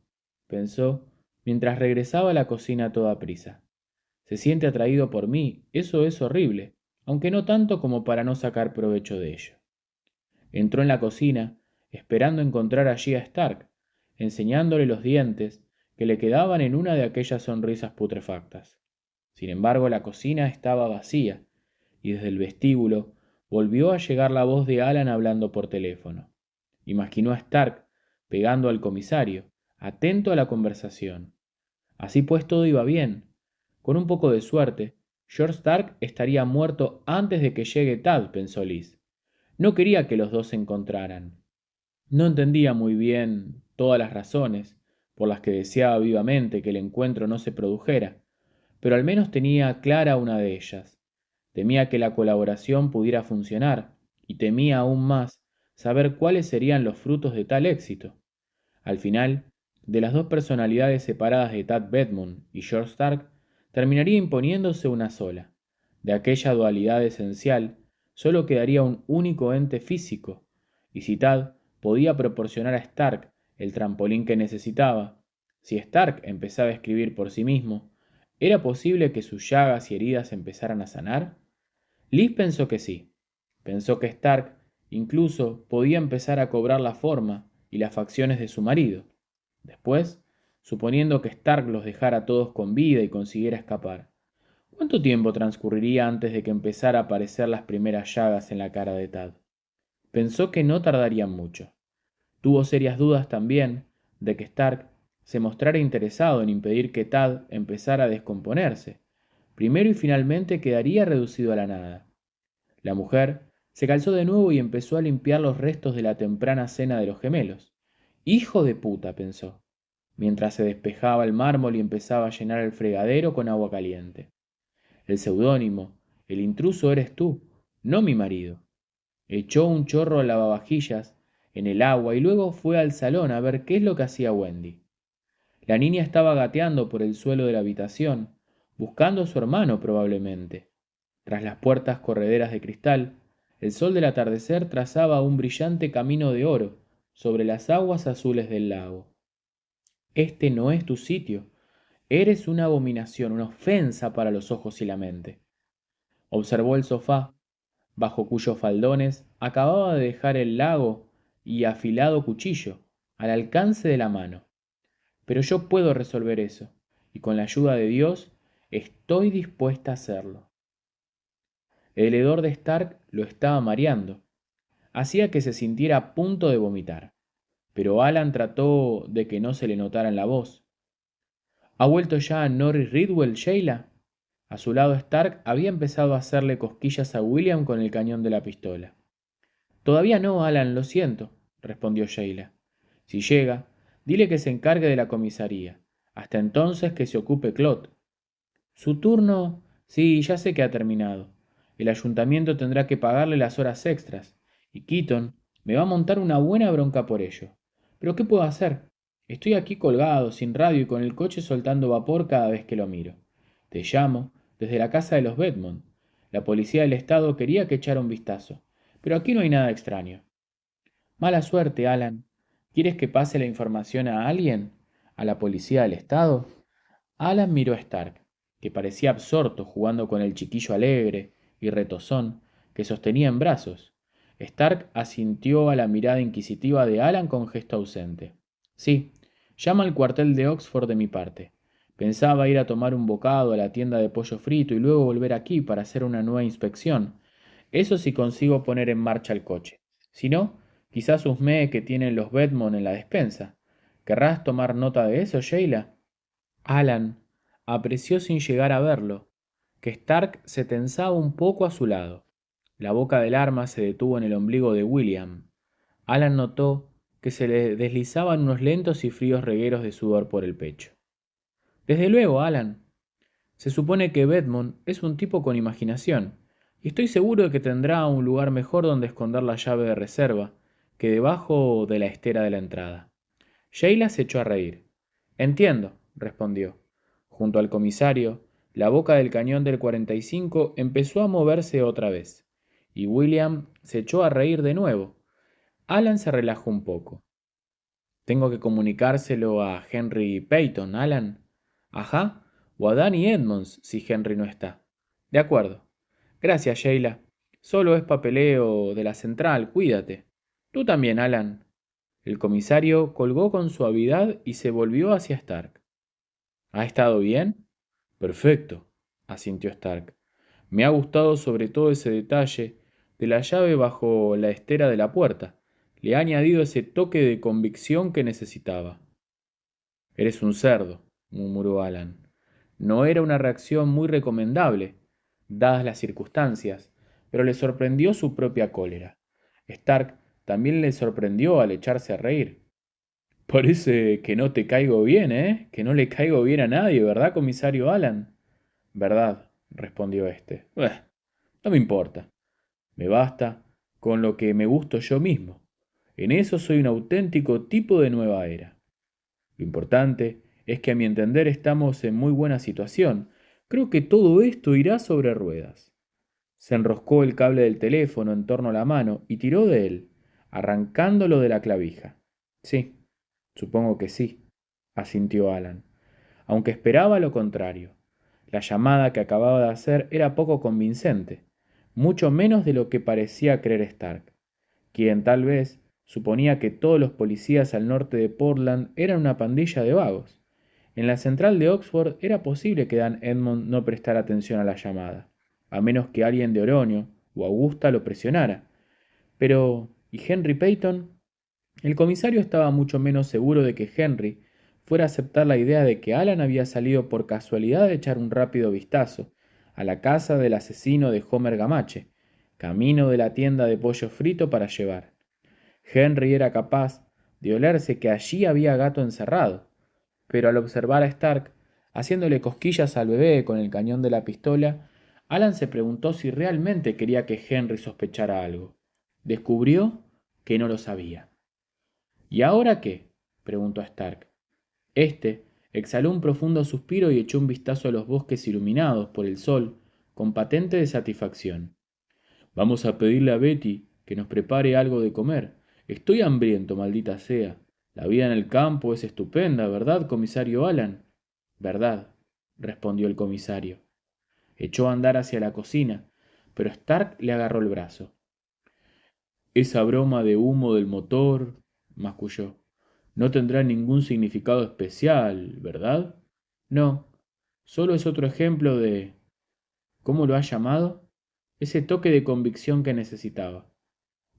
pensó, mientras regresaba a la cocina a toda prisa. Se siente atraído por mí, eso es horrible, aunque no tanto como para no sacar provecho de ello. Entró en la cocina esperando encontrar allí a Stark, enseñándole los dientes que le quedaban en una de aquellas sonrisas putrefactas. Sin embargo, la cocina estaba vacía, y desde el vestíbulo volvió a llegar la voz de Alan hablando por teléfono. Imaginó a Stark pegando al comisario, atento a la conversación. Así pues todo iba bien. Con un poco de suerte, George Stark estaría muerto antes de que llegue Tad, pensó Liz. No quería que los dos se encontraran. No entendía muy bien todas las razones por las que deseaba vivamente que el encuentro no se produjera, pero al menos tenía clara una de ellas. Temía que la colaboración pudiera funcionar, y temía aún más saber cuáles serían los frutos de tal éxito. Al final, de las dos personalidades separadas de Tad Bedmont y George Stark, terminaría imponiéndose una sola. De aquella dualidad esencial, solo quedaría un único ente físico, y si Tad podía proporcionar a Stark el trampolín que necesitaba, si Stark empezaba a escribir por sí mismo, ¿era posible que sus llagas y heridas empezaran a sanar? Liz pensó que sí. Pensó que Stark incluso podía empezar a cobrar la forma y las facciones de su marido. Después, suponiendo que Stark los dejara todos con vida y consiguiera escapar, ¿cuánto tiempo transcurriría antes de que empezara a aparecer las primeras llagas en la cara de Tad? Pensó que no tardarían mucho. Tuvo serias dudas también de que Stark se mostrara interesado en impedir que Tad empezara a descomponerse. Primero y finalmente quedaría reducido a la nada. La mujer se calzó de nuevo y empezó a limpiar los restos de la temprana cena de los gemelos. Hijo de puta, pensó, mientras se despejaba el mármol y empezaba a llenar el fregadero con agua caliente. El seudónimo, el intruso eres tú, no mi marido. Echó un chorro al lavavajillas en el agua y luego fue al salón a ver qué es lo que hacía Wendy. La niña estaba gateando por el suelo de la habitación, buscando a su hermano probablemente. Tras las puertas correderas de cristal, el sol del atardecer trazaba un brillante camino de oro sobre las aguas azules del lago. Este no es tu sitio. Eres una abominación, una ofensa para los ojos y la mente. Observó el sofá, bajo cuyos faldones acababa de dejar el lago y afilado cuchillo, al alcance de la mano. Pero yo puedo resolver eso, y con la ayuda de Dios estoy dispuesta a hacerlo. El hedor de Stark lo estaba mareando, hacía que se sintiera a punto de vomitar, pero Alan trató de que no se le notara en la voz. ¿Ha vuelto ya Norris Ridwell, Sheila? A su lado Stark había empezado a hacerle cosquillas a William con el cañón de la pistola. Todavía no, Alan, lo siento, respondió Sheila. Si llega, dile que se encargue de la comisaría. Hasta entonces que se ocupe Claude. Su turno, sí, ya sé que ha terminado. El ayuntamiento tendrá que pagarle las horas extras, y Keaton me va a montar una buena bronca por ello. Pero ¿qué puedo hacer? Estoy aquí colgado, sin radio y con el coche soltando vapor cada vez que lo miro. Te llamo desde la casa de los Bedmont. La policía del estado quería que echara un vistazo, pero aquí no hay nada extraño. Mala suerte, Alan. ¿Quieres que pase la información a alguien? ¿A la policía del estado? Alan miró a Stark, que parecía absorto jugando con el chiquillo alegre y retozón que sostenía en brazos. Stark asintió a la mirada inquisitiva de Alan con gesto ausente. Sí, llama al cuartel de Oxford de mi parte. Pensaba ir a tomar un bocado a la tienda de pollo frito y luego volver aquí para hacer una nueva inspección. Eso si consigo poner en marcha el coche. Si no, quizás husmee que tienen los Bedmont en la despensa. ¿Querrás tomar nota de eso, Sheila? Alan apreció sin llegar a verlo, que Stark se tensaba un poco a su lado. La boca del arma se detuvo en el ombligo de William. Alan notó que se le deslizaban unos lentos y fríos regueros de sudor por el pecho. Desde luego, Alan. Se supone que Bedmont es un tipo con imaginación, y estoy seguro de que tendrá un lugar mejor donde esconder la llave de reserva que debajo de la estera de la entrada. Sheila se echó a reír. Entiendo, respondió. Junto al comisario, la boca del cañón del 45 empezó a moverse otra vez, y William se echó a reír de nuevo. Alan se relajó un poco. Tengo que comunicárselo a Henry Peyton, Alan. Ajá, o a Danny Edmonds si Henry no está. De acuerdo. Gracias, Sheila. Solo es papeleo de la central, cuídate. Tú también, Alan. El comisario colgó con suavidad y se volvió hacia Stark. ¿Ha estado bien? Perfecto, asintió Stark. Me ha gustado sobre todo ese detalle de la llave bajo la estera de la puerta. Le ha añadido ese toque de convicción que necesitaba. Eres un cerdo, murmuró Alan. No era una reacción muy recomendable, dadas las circunstancias, pero le sorprendió su propia cólera. Stark también le sorprendió al echarse a reír. Parece que no te caigo bien, ¿eh? Que no le caigo bien a nadie, ¿verdad, comisario Alan? Verdad, respondió éste. No me importa. Me basta con lo que me gusto yo mismo. En eso soy un auténtico tipo de nueva era. Lo importante es que a mi entender estamos en muy buena situación. Creo que todo esto irá sobre ruedas. Se enroscó el cable del teléfono en torno a la mano y tiró de él, arrancándolo de la clavija. Sí, supongo que sí, asintió Alan, aunque esperaba lo contrario. La llamada que acababa de hacer era poco convincente, mucho menos de lo que parecía creer Stark, quien tal vez suponía que todos los policías al norte de Portland eran una pandilla de vagos. En la central de Oxford era posible que Dan Edmond no prestara atención a la llamada, a menos que alguien de Oroño o Augusta lo presionara. Pero, ¿y Henry Peyton? El comisario estaba mucho menos seguro de que Henry fuera a aceptar la idea de que Alan había salido por casualidad de echar un rápido vistazo a la casa del asesino de Homer Gamache, camino de la tienda de pollo frito para llevar. Henry era capaz de olerse que allí había gato encerrado, pero al observar a Stark haciéndole cosquillas al bebé con el cañón de la pistola, Alan se preguntó si realmente quería que Henry sospechara algo. Descubrió que no lo sabía. ¿Y ahora qué? Preguntó Stark. Este exhaló un profundo suspiro y echó un vistazo a los bosques iluminados por el sol con patente de satisfacción. Vamos a pedirle a Betty que nos prepare algo de comer. Estoy hambriento, maldita sea. La vida en el campo es estupenda, ¿verdad, comisario Alan? Verdad, respondió el comisario. Echó a andar hacia la cocina, pero Stark le agarró el brazo. Esa broma de humo del motor, masculló, no tendrá ningún significado especial, ¿verdad? No, solo es otro ejemplo de... ¿Cómo lo has llamado? Ese toque de convicción que necesitaba.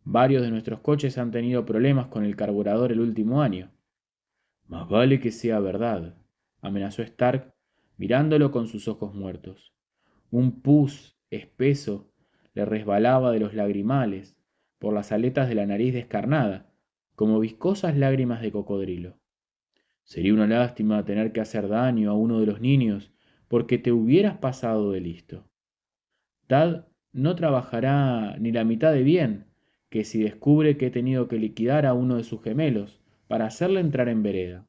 Varios de nuestros coches han tenido problemas con el carburador el último año. Más vale que sea verdad, amenazó Stark, mirándolo con sus ojos muertos. Un pus espeso le resbalaba de los lagrimales por las aletas de la nariz descarnada, como viscosas lágrimas de cocodrilo. Sería una lástima tener que hacer daño a uno de los niños porque te hubieras pasado de listo. Tad no trabajará ni la mitad de bien que si descubre que he tenido que liquidar a uno de sus gemelos para hacerle entrar en vereda.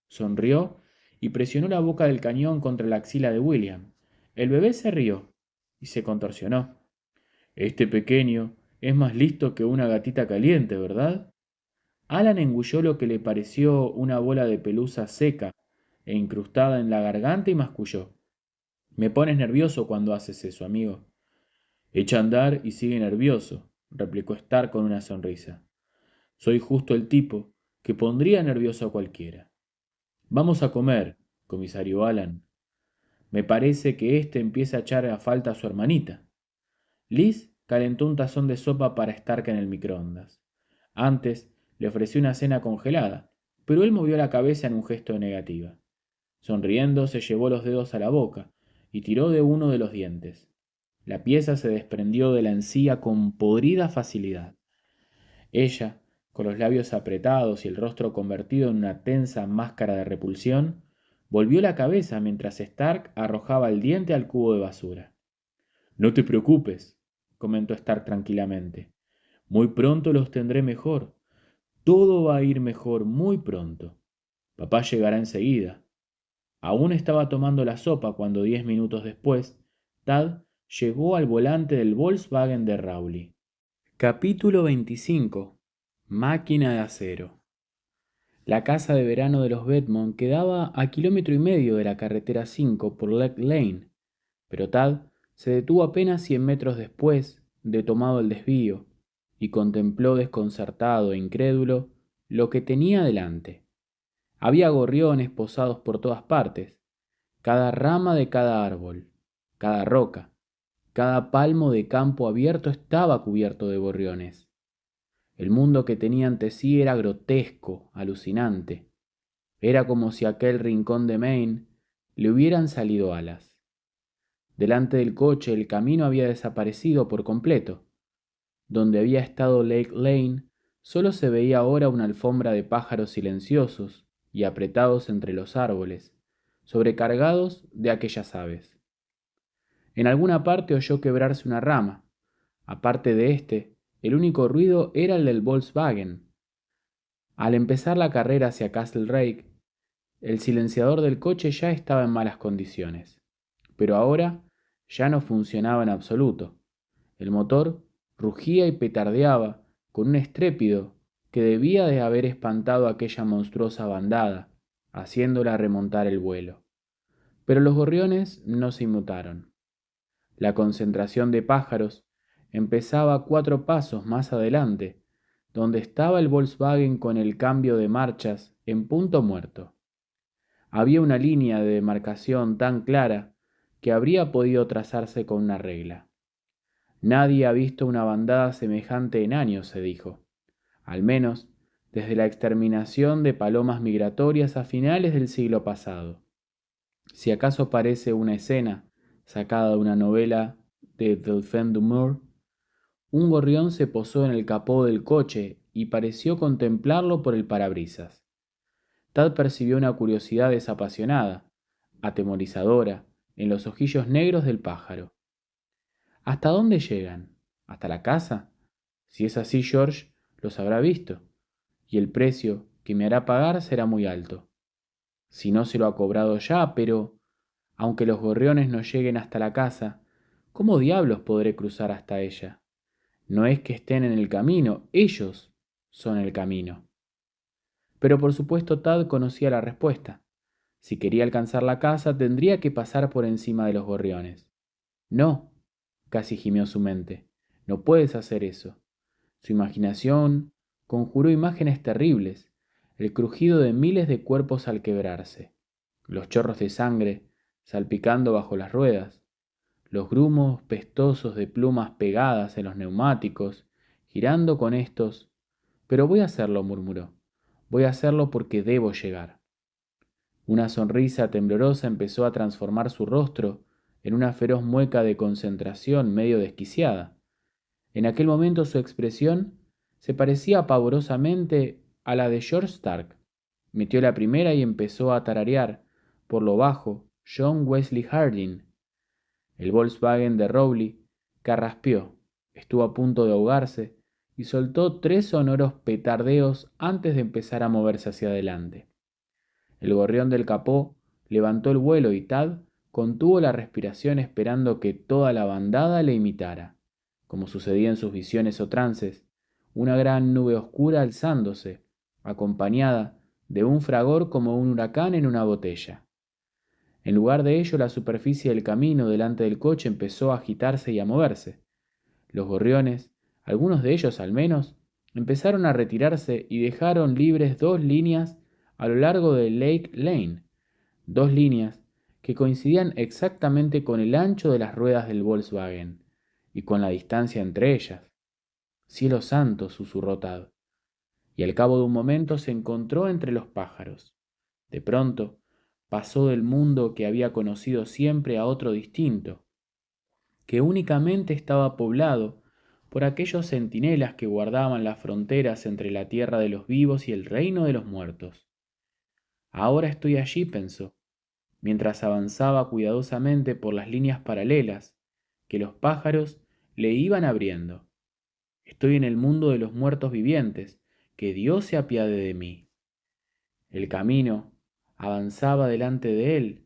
Sonrió y presionó la boca del cañón contra la axila de William. El bebé se rió y se contorsionó. Este pequeño es más listo que una gatita caliente, ¿verdad? Alan engulló lo que le pareció una bola de pelusa seca e incrustada en la garganta y masculló. Me pones nervioso cuando haces eso, amigo. Echa a andar y sigue nervioso, replicó Stark con una sonrisa. Soy justo el tipo que pondría nervioso a cualquiera. Vamos a comer, comisario Alan. Me parece que éste empieza a echar a falta a su hermanita. Liz calentó un tazón de sopa para Stark en el microondas. Antes le ofreció una cena congelada, pero él movió la cabeza en un gesto de negativa. Sonriendo, se llevó los dedos a la boca y tiró de uno de los dientes. La pieza se desprendió de la encía con podrida facilidad. Ella, con los labios apretados y el rostro convertido en una tensa máscara de repulsión, volvió la cabeza mientras Stark arrojaba el diente al cubo de basura. No te preocupes, comentó Stark tranquilamente. Muy pronto los tendré mejor. Todo va a ir mejor muy pronto. Papá llegará enseguida. Aún estaba tomando la sopa cuando 10 minutos después, Tad llegó al volante del Volkswagen de Rowley. Capítulo 25. Máquina de acero. La casa de verano de los Bedmont quedaba a 1,5 km de la carretera 5 por Lake Lane, pero Tad se detuvo apenas 100 metros después de tomado el desvío y contempló desconcertado e incrédulo lo que tenía delante. Había gorriones posados por todas partes, cada rama de cada árbol, cada roca, cada palmo de campo abierto estaba cubierto de gorriones. El mundo que tenía ante sí era grotesco, alucinante. Era como si a aquel rincón de Maine le hubieran salido alas. Delante del coche el camino había desaparecido por completo. Donde había estado Lake Lane, solo se veía ahora una alfombra de pájaros silenciosos y apretados entre los árboles, sobrecargados de aquellas aves. En alguna parte oyó quebrarse una rama. Aparte de este, el único ruido era el del Volkswagen. Al empezar la carrera hacia Castlereagh, el silenciador del coche ya estaba en malas condiciones, pero ahora ya no funcionaba en absoluto. El motor rugía y petardeaba con un estrépito que debía de haber espantado a aquella monstruosa bandada, haciéndola remontar el vuelo. Pero los gorriones no se inmutaron. La concentración de pájaros empezaba 4 pasos más adelante, donde estaba el Volkswagen con el cambio de marchas en punto muerto. Había una línea de demarcación tan clara que habría podido trazarse con una regla. Nadie ha visto una bandada semejante en años, se dijo, al menos desde la exterminación de palomas migratorias a finales del siglo pasado. Si acaso parece una escena sacada de una novela de Delphine du Maur, un gorrión se posó en el capó del coche y pareció contemplarlo por el parabrisas. Tad percibió una curiosidad desapasionada, atemorizadora, en los ojillos negros del pájaro. ¿Hasta dónde llegan? ¿Hasta la casa? Si es así, George los habrá visto, y el precio que me hará pagar será muy alto. Si no se lo ha cobrado ya, pero, aunque los gorriones no lleguen hasta la casa, ¿cómo diablos podré cruzar hasta ella? No es que estén en el camino, ellos son el camino. Pero por supuesto Tad conocía la respuesta. Si quería alcanzar la casa, tendría que pasar por encima de los gorriones. No, casi gimió su mente, no puedes hacer eso. Su imaginación conjuró imágenes terribles, el crujido de miles de cuerpos al quebrarse, los chorros de sangre salpicando bajo las ruedas, los grumos pestosos de plumas pegadas en los neumáticos, girando con estos. Pero voy a hacerlo, murmuró. Voy a hacerlo porque debo llegar. Una sonrisa temblorosa empezó a transformar su rostro en una feroz mueca de concentración medio desquiciada. En aquel momento su expresión se parecía pavorosamente a la de George Stark. Metió la primera y empezó a tararear, por lo bajo, John Wesley Harding. El Volkswagen de Rowley carraspeó, estuvo a punto de ahogarse y soltó 3 sonoros petardeos antes de empezar a moverse hacia adelante. El gorrión del capó levantó el vuelo y Tad contuvo la respiración esperando que toda la bandada le imitara, como sucedía en sus visiones o trances, una gran nube oscura alzándose, acompañada de un fragor como un huracán en una botella. En lugar de ello, la superficie del camino delante del coche empezó a agitarse y a moverse. Los gorriones, algunos de ellos al menos, empezaron a retirarse y dejaron libres 2 líneas a lo largo de Lake Lane, 2 líneas que coincidían exactamente con el ancho de las ruedas del Volkswagen y con la distancia entre ellas. «Cielo santo», susurró Tad, y al cabo de un momento se encontró entre los pájaros. De pronto, pasó del mundo que había conocido siempre a otro distinto, que únicamente estaba poblado por aquellos centinelas que guardaban las fronteras entre la tierra de los vivos y el reino de los muertos. Ahora estoy allí, pensó, mientras avanzaba cuidadosamente por las líneas paralelas que los pájaros le iban abriendo. Estoy en el mundo de los muertos vivientes, que Dios se apiade de mí. El camino avanzaba delante de él.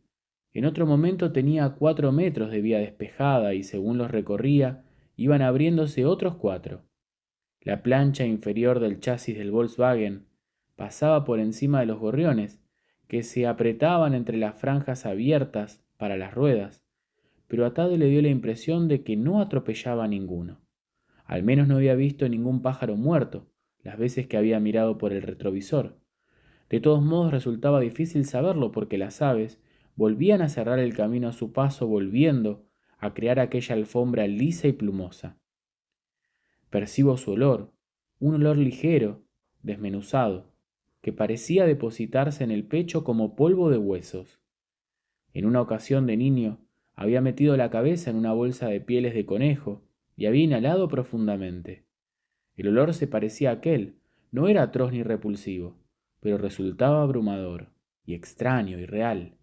En otro momento tenía 4 metros de vía despejada y según los recorría, iban abriéndose otros 4. La plancha inferior del chasis del Volkswagen pasaba por encima de los gorriones, que se apretaban entre las franjas abiertas para las ruedas, pero a Tad le dio la impresión de que no atropellaba a ninguno. Al menos no había visto ningún pájaro muerto, las veces que había mirado por el retrovisor. De todos modos resultaba difícil saberlo porque las aves volvían a cerrar el camino a su paso, volviendo a crear aquella alfombra lisa y plumosa. Percibo su olor, un olor ligero, desmenuzado, que parecía depositarse en el pecho como polvo de huesos. En una ocasión de niño había metido la cabeza en una bolsa de pieles de conejo y había inhalado profundamente. El olor se parecía a aquel, no era atroz ni repulsivo, pero resultaba abrumador, y extraño y real.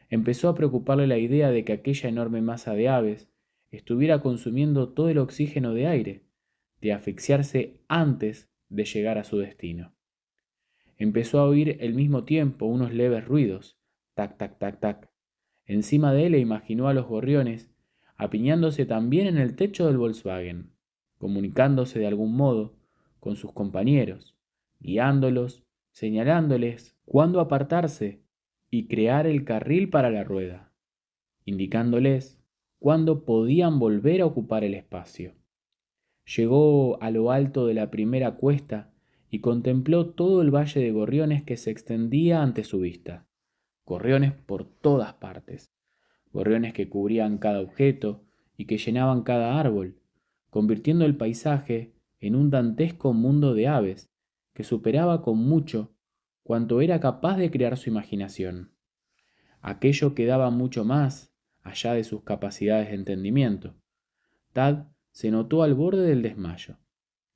Empezó a preocuparle la idea de que aquella enorme masa de aves estuviera consumiendo todo el oxígeno de aire, de asfixiarse antes de llegar a su destino. Empezó a oír al mismo tiempo unos leves ruidos, tac, tac, tac, tac. Encima de él imaginó a los gorriones apiñándose también en el techo del Volkswagen, comunicándose de algún modo con sus compañeros, guiándolos, señalándoles cuándo apartarse y crear el carril para la rueda, indicándoles cuándo podían volver a ocupar el espacio. Llegó a lo alto de la primera cuesta y contempló todo el valle de gorriones que se extendía ante su vista. Gorriones por todas partes, gorriones que cubrían cada objeto y que llenaban cada árbol, convirtiendo el paisaje en un dantesco mundo de aves que superaba con mucho cuanto era capaz de crear su imaginación. Aquello quedaba mucho más allá de sus capacidades de entendimiento. Tad se notó al borde del desmayo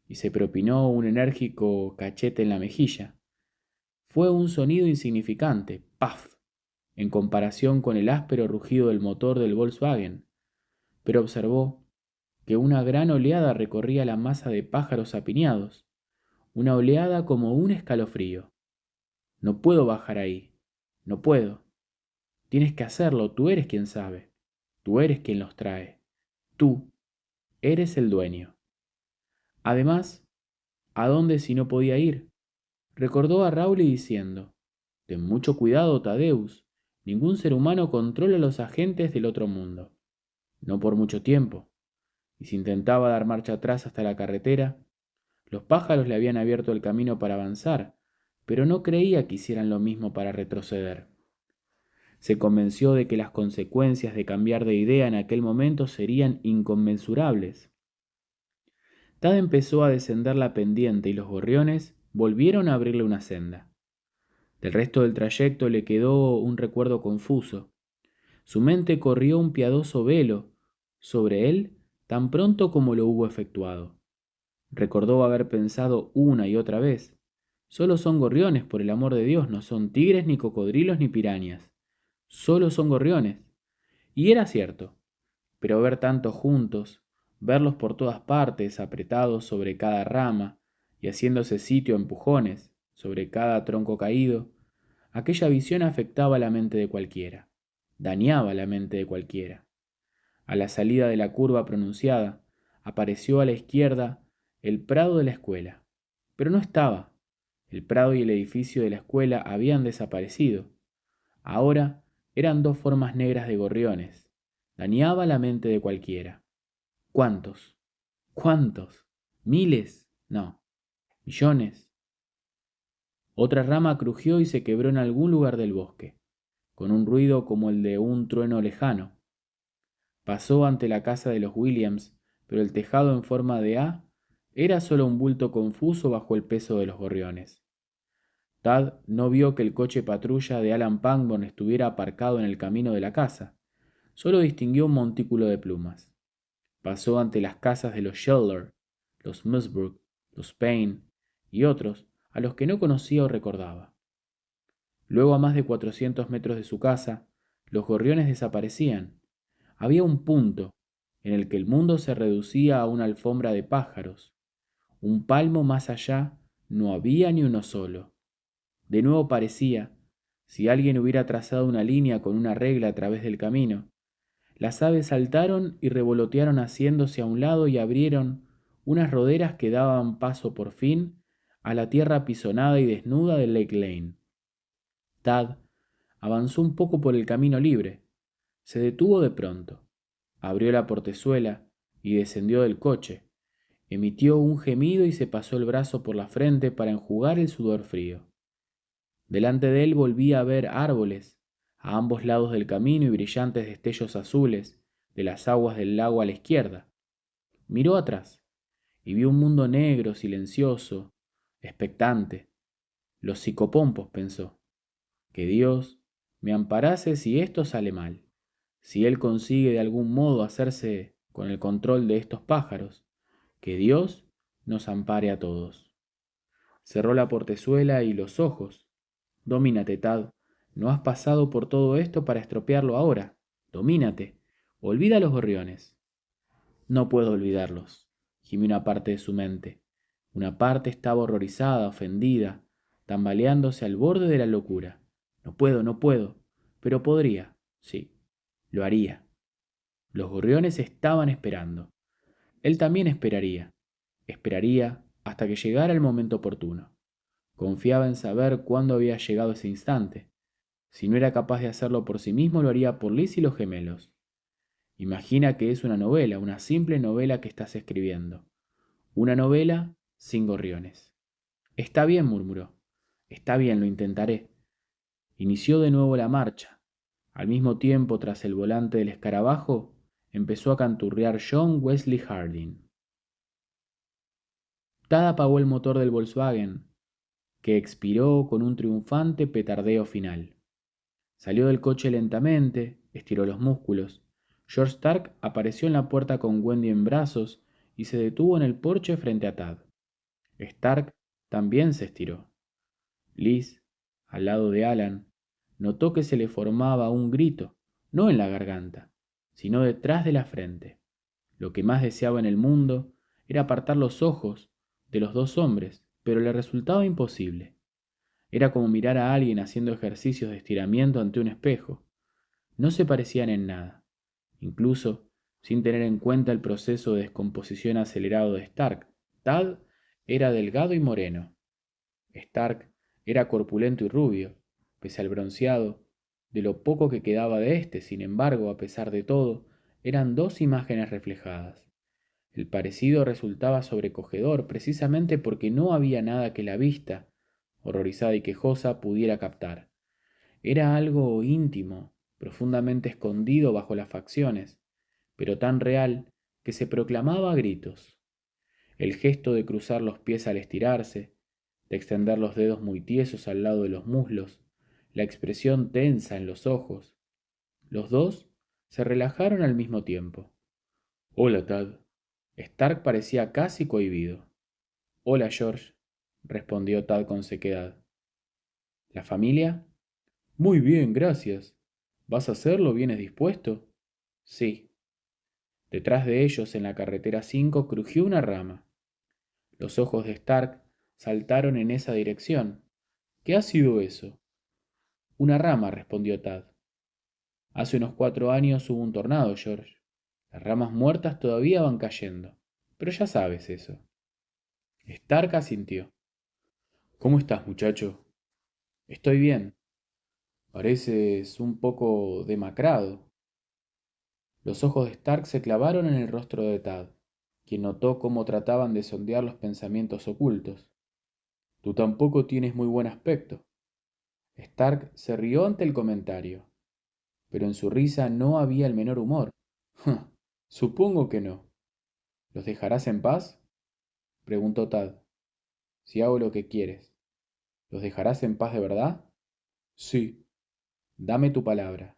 y se propinó un enérgico cachete en la mejilla. Fue un sonido insignificante, ¡paf!, en comparación con el áspero rugido del motor del Volkswagen, pero observó que una gran oleada recorría la masa de pájaros apiñados, una oleada como un escalofrío. No puedo bajar ahí, no puedo. Tienes que hacerlo, tú eres quien sabe, tú eres quien los trae, tú eres el dueño. Además, ¿a dónde si no podía ir? Recordó a Rowley diciendo: ten mucho cuidado, Tadeus, ningún ser humano controla a los agentes del otro mundo. No por mucho tiempo. Y si intentaba dar marcha atrás hasta la carretera, los pájaros le habían abierto el camino para avanzar, pero no creía que hicieran lo mismo para retroceder. Se convenció de que las consecuencias de cambiar de idea en aquel momento serían inconmensurables. Tad empezó a descender la pendiente y los gorriones volvieron a abrirle una senda. Del resto del trayecto le quedó un recuerdo confuso. Su mente corrió un piadoso velo sobre él tan pronto como lo hubo efectuado. Recordó haber pensado una y otra vez: solo son gorriones, por el amor de Dios, no son tigres, ni cocodrilos, ni pirañas. Solo son gorriones. Y era cierto, pero ver tantos juntos, verlos por todas partes, apretados sobre cada rama y haciéndose sitio a empujones sobre cada tronco caído, aquella visión afectaba la mente de cualquiera, dañaba la mente de cualquiera. A la salida de la curva pronunciada, apareció a la izquierda el prado de la escuela, pero no estaba. El prado y el edificio de la escuela habían desaparecido. Ahora eran dos formas negras de gorriones. Dañaba la mente de cualquiera. ¿Cuántos? ¿Cuántos? ¿Miles? No. ¿Millones? Otra rama crujió y se quebró en algún lugar del bosque, con un ruido como el de un trueno lejano. Pasó ante la casa de los Williams, pero el tejado en forma de A era solo un bulto confuso bajo el peso de los gorriones. Tad no vio que el coche patrulla de Alan Pangborn estuviera aparcado en el camino de la casa. Solo distinguió un montículo de plumas. Pasó ante las casas de los Scheller, los Musbrook, los Payne y otros a los que no conocía o recordaba. Luego, a más de 400 metros de su casa, los gorriones desaparecían. Había un punto en el que el mundo se reducía a una alfombra de pájaros. Un palmo más allá no había ni uno solo. De nuevo parecía, si alguien hubiera trazado una línea con una regla a través del camino. Las aves saltaron y revolotearon haciéndose a un lado y abrieron unas roderas que daban paso por fin a la tierra apisonada y desnuda de Lake Lane. Tad avanzó un poco por el camino libre. Se detuvo de pronto, abrió la portezuela y descendió del coche. Emitió un gemido y se pasó el brazo por la frente para enjugar el sudor frío. Delante de él volvía a ver árboles a ambos lados del camino y brillantes destellos azules de las aguas del lago a la izquierda. Miró atrás y vio un mundo negro, silencioso, expectante. Los psicopompos, pensó. Que Dios me amparase si esto sale mal, si él consigue de algún modo hacerse con el control de estos pájaros. Que Dios nos ampare a todos. Cerró la portezuela y los ojos. Domínate, Tad. No has pasado por todo esto para estropearlo ahora. Domínate. Olvida los gorriones. No puedo olvidarlos, gimió una parte de su mente. Una parte estaba horrorizada, ofendida, tambaleándose al borde de la locura. No puedo, no puedo. Pero podría, sí, lo haría. Los gorriones estaban esperando. Él también esperaría. Esperaría hasta que llegara el momento oportuno. Confiaba en saber cuándo había llegado ese instante. Si no era capaz de hacerlo por sí mismo, lo haría por Liz y los gemelos. Imagina que es una novela, una simple novela que estás escribiendo. Una novela sin gorriones. Está bien, murmuró. Está bien, lo intentaré. Inició de nuevo la marcha. Al mismo tiempo, tras el volante del escarabajo, empezó a canturrear John Wesley Harding. Tad apagó el motor del Volkswagen, que expiró con un triunfante petardeo final. Salió del coche lentamente, estiró los músculos. George Stark apareció en la puerta con Wendy en brazos y se detuvo en el porche frente a Tad. Stark también se estiró. Liz, al lado de Alan, notó que se le formaba un grito, no en la garganta, sino detrás de la frente. Lo que más deseaba en el mundo era apartar los ojos de los dos hombres, pero le resultaba imposible. Era como mirar a alguien haciendo ejercicios de estiramiento ante un espejo. No se parecían en nada, incluso sin tener en cuenta el proceso de descomposición acelerado de Stark. Tad era delgado y moreno. Stark era corpulento y rubio, pese al bronceado, de lo poco que quedaba de éste. Sin embargo, a pesar de todo, eran dos imágenes reflejadas. El parecido resultaba sobrecogedor precisamente porque no había nada que la vista, horrorizada y quejosa, pudiera captar. Era algo íntimo, profundamente escondido bajo las facciones, pero tan real que se proclamaba a gritos. El gesto de cruzar los pies al estirarse, de extender los dedos muy tiesos al lado de los muslos, la expresión tensa en los ojos. Los dos se relajaron al mismo tiempo. Hola, Tad. Stark parecía casi cohibido. Hola, George, respondió Tad con sequedad. ¿La familia? Muy bien, gracias. ¿Vas a hacerlo? ¿Vienes dispuesto? Sí. Detrás de ellos, en la carretera 5, crujió una rama. Los ojos de Stark saltaron en esa dirección. ¿Qué ha sido eso? Una rama, respondió Tad. Hace unos 4 años hubo un tornado, George. Las ramas muertas todavía van cayendo. Pero ya sabes eso. Stark asintió. ¿Cómo estás, muchacho? Estoy bien. Pareces un poco demacrado. Los ojos de Stark se clavaron en el rostro de Tad, quien notó cómo trataban de sondear los pensamientos ocultos. Tú tampoco tienes muy buen aspecto. Stark se rió ante el comentario, pero en su risa no había el menor humor. Supongo que no. ¿Los dejarás en paz? Preguntó Tad. Si hago lo que quieres, ¿los dejarás en paz de verdad? Sí. Dame tu palabra.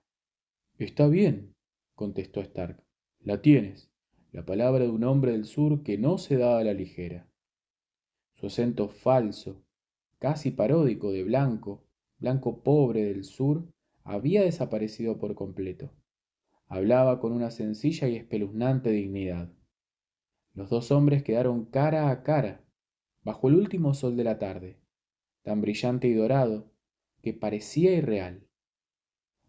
Está bien, contestó Stark. La tienes, la palabra de un hombre del sur que no se da a la ligera. Su acento falso, casi paródico de blanco, blanco pobre del sur, había desaparecido por completo. Hablaba con una sencilla y espeluznante dignidad. Los dos hombres quedaron cara a cara, bajo el último sol de la tarde, tan brillante y dorado que parecía irreal.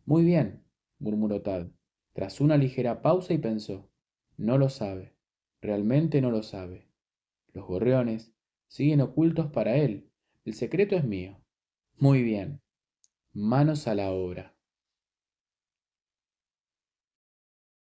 Muy bien, murmuró Tad, tras una ligera pausa y pensó, no lo sabe, realmente no lo sabe. Los gorriones siguen ocultos para él, el secreto es mío. Muy bien, manos a la obra.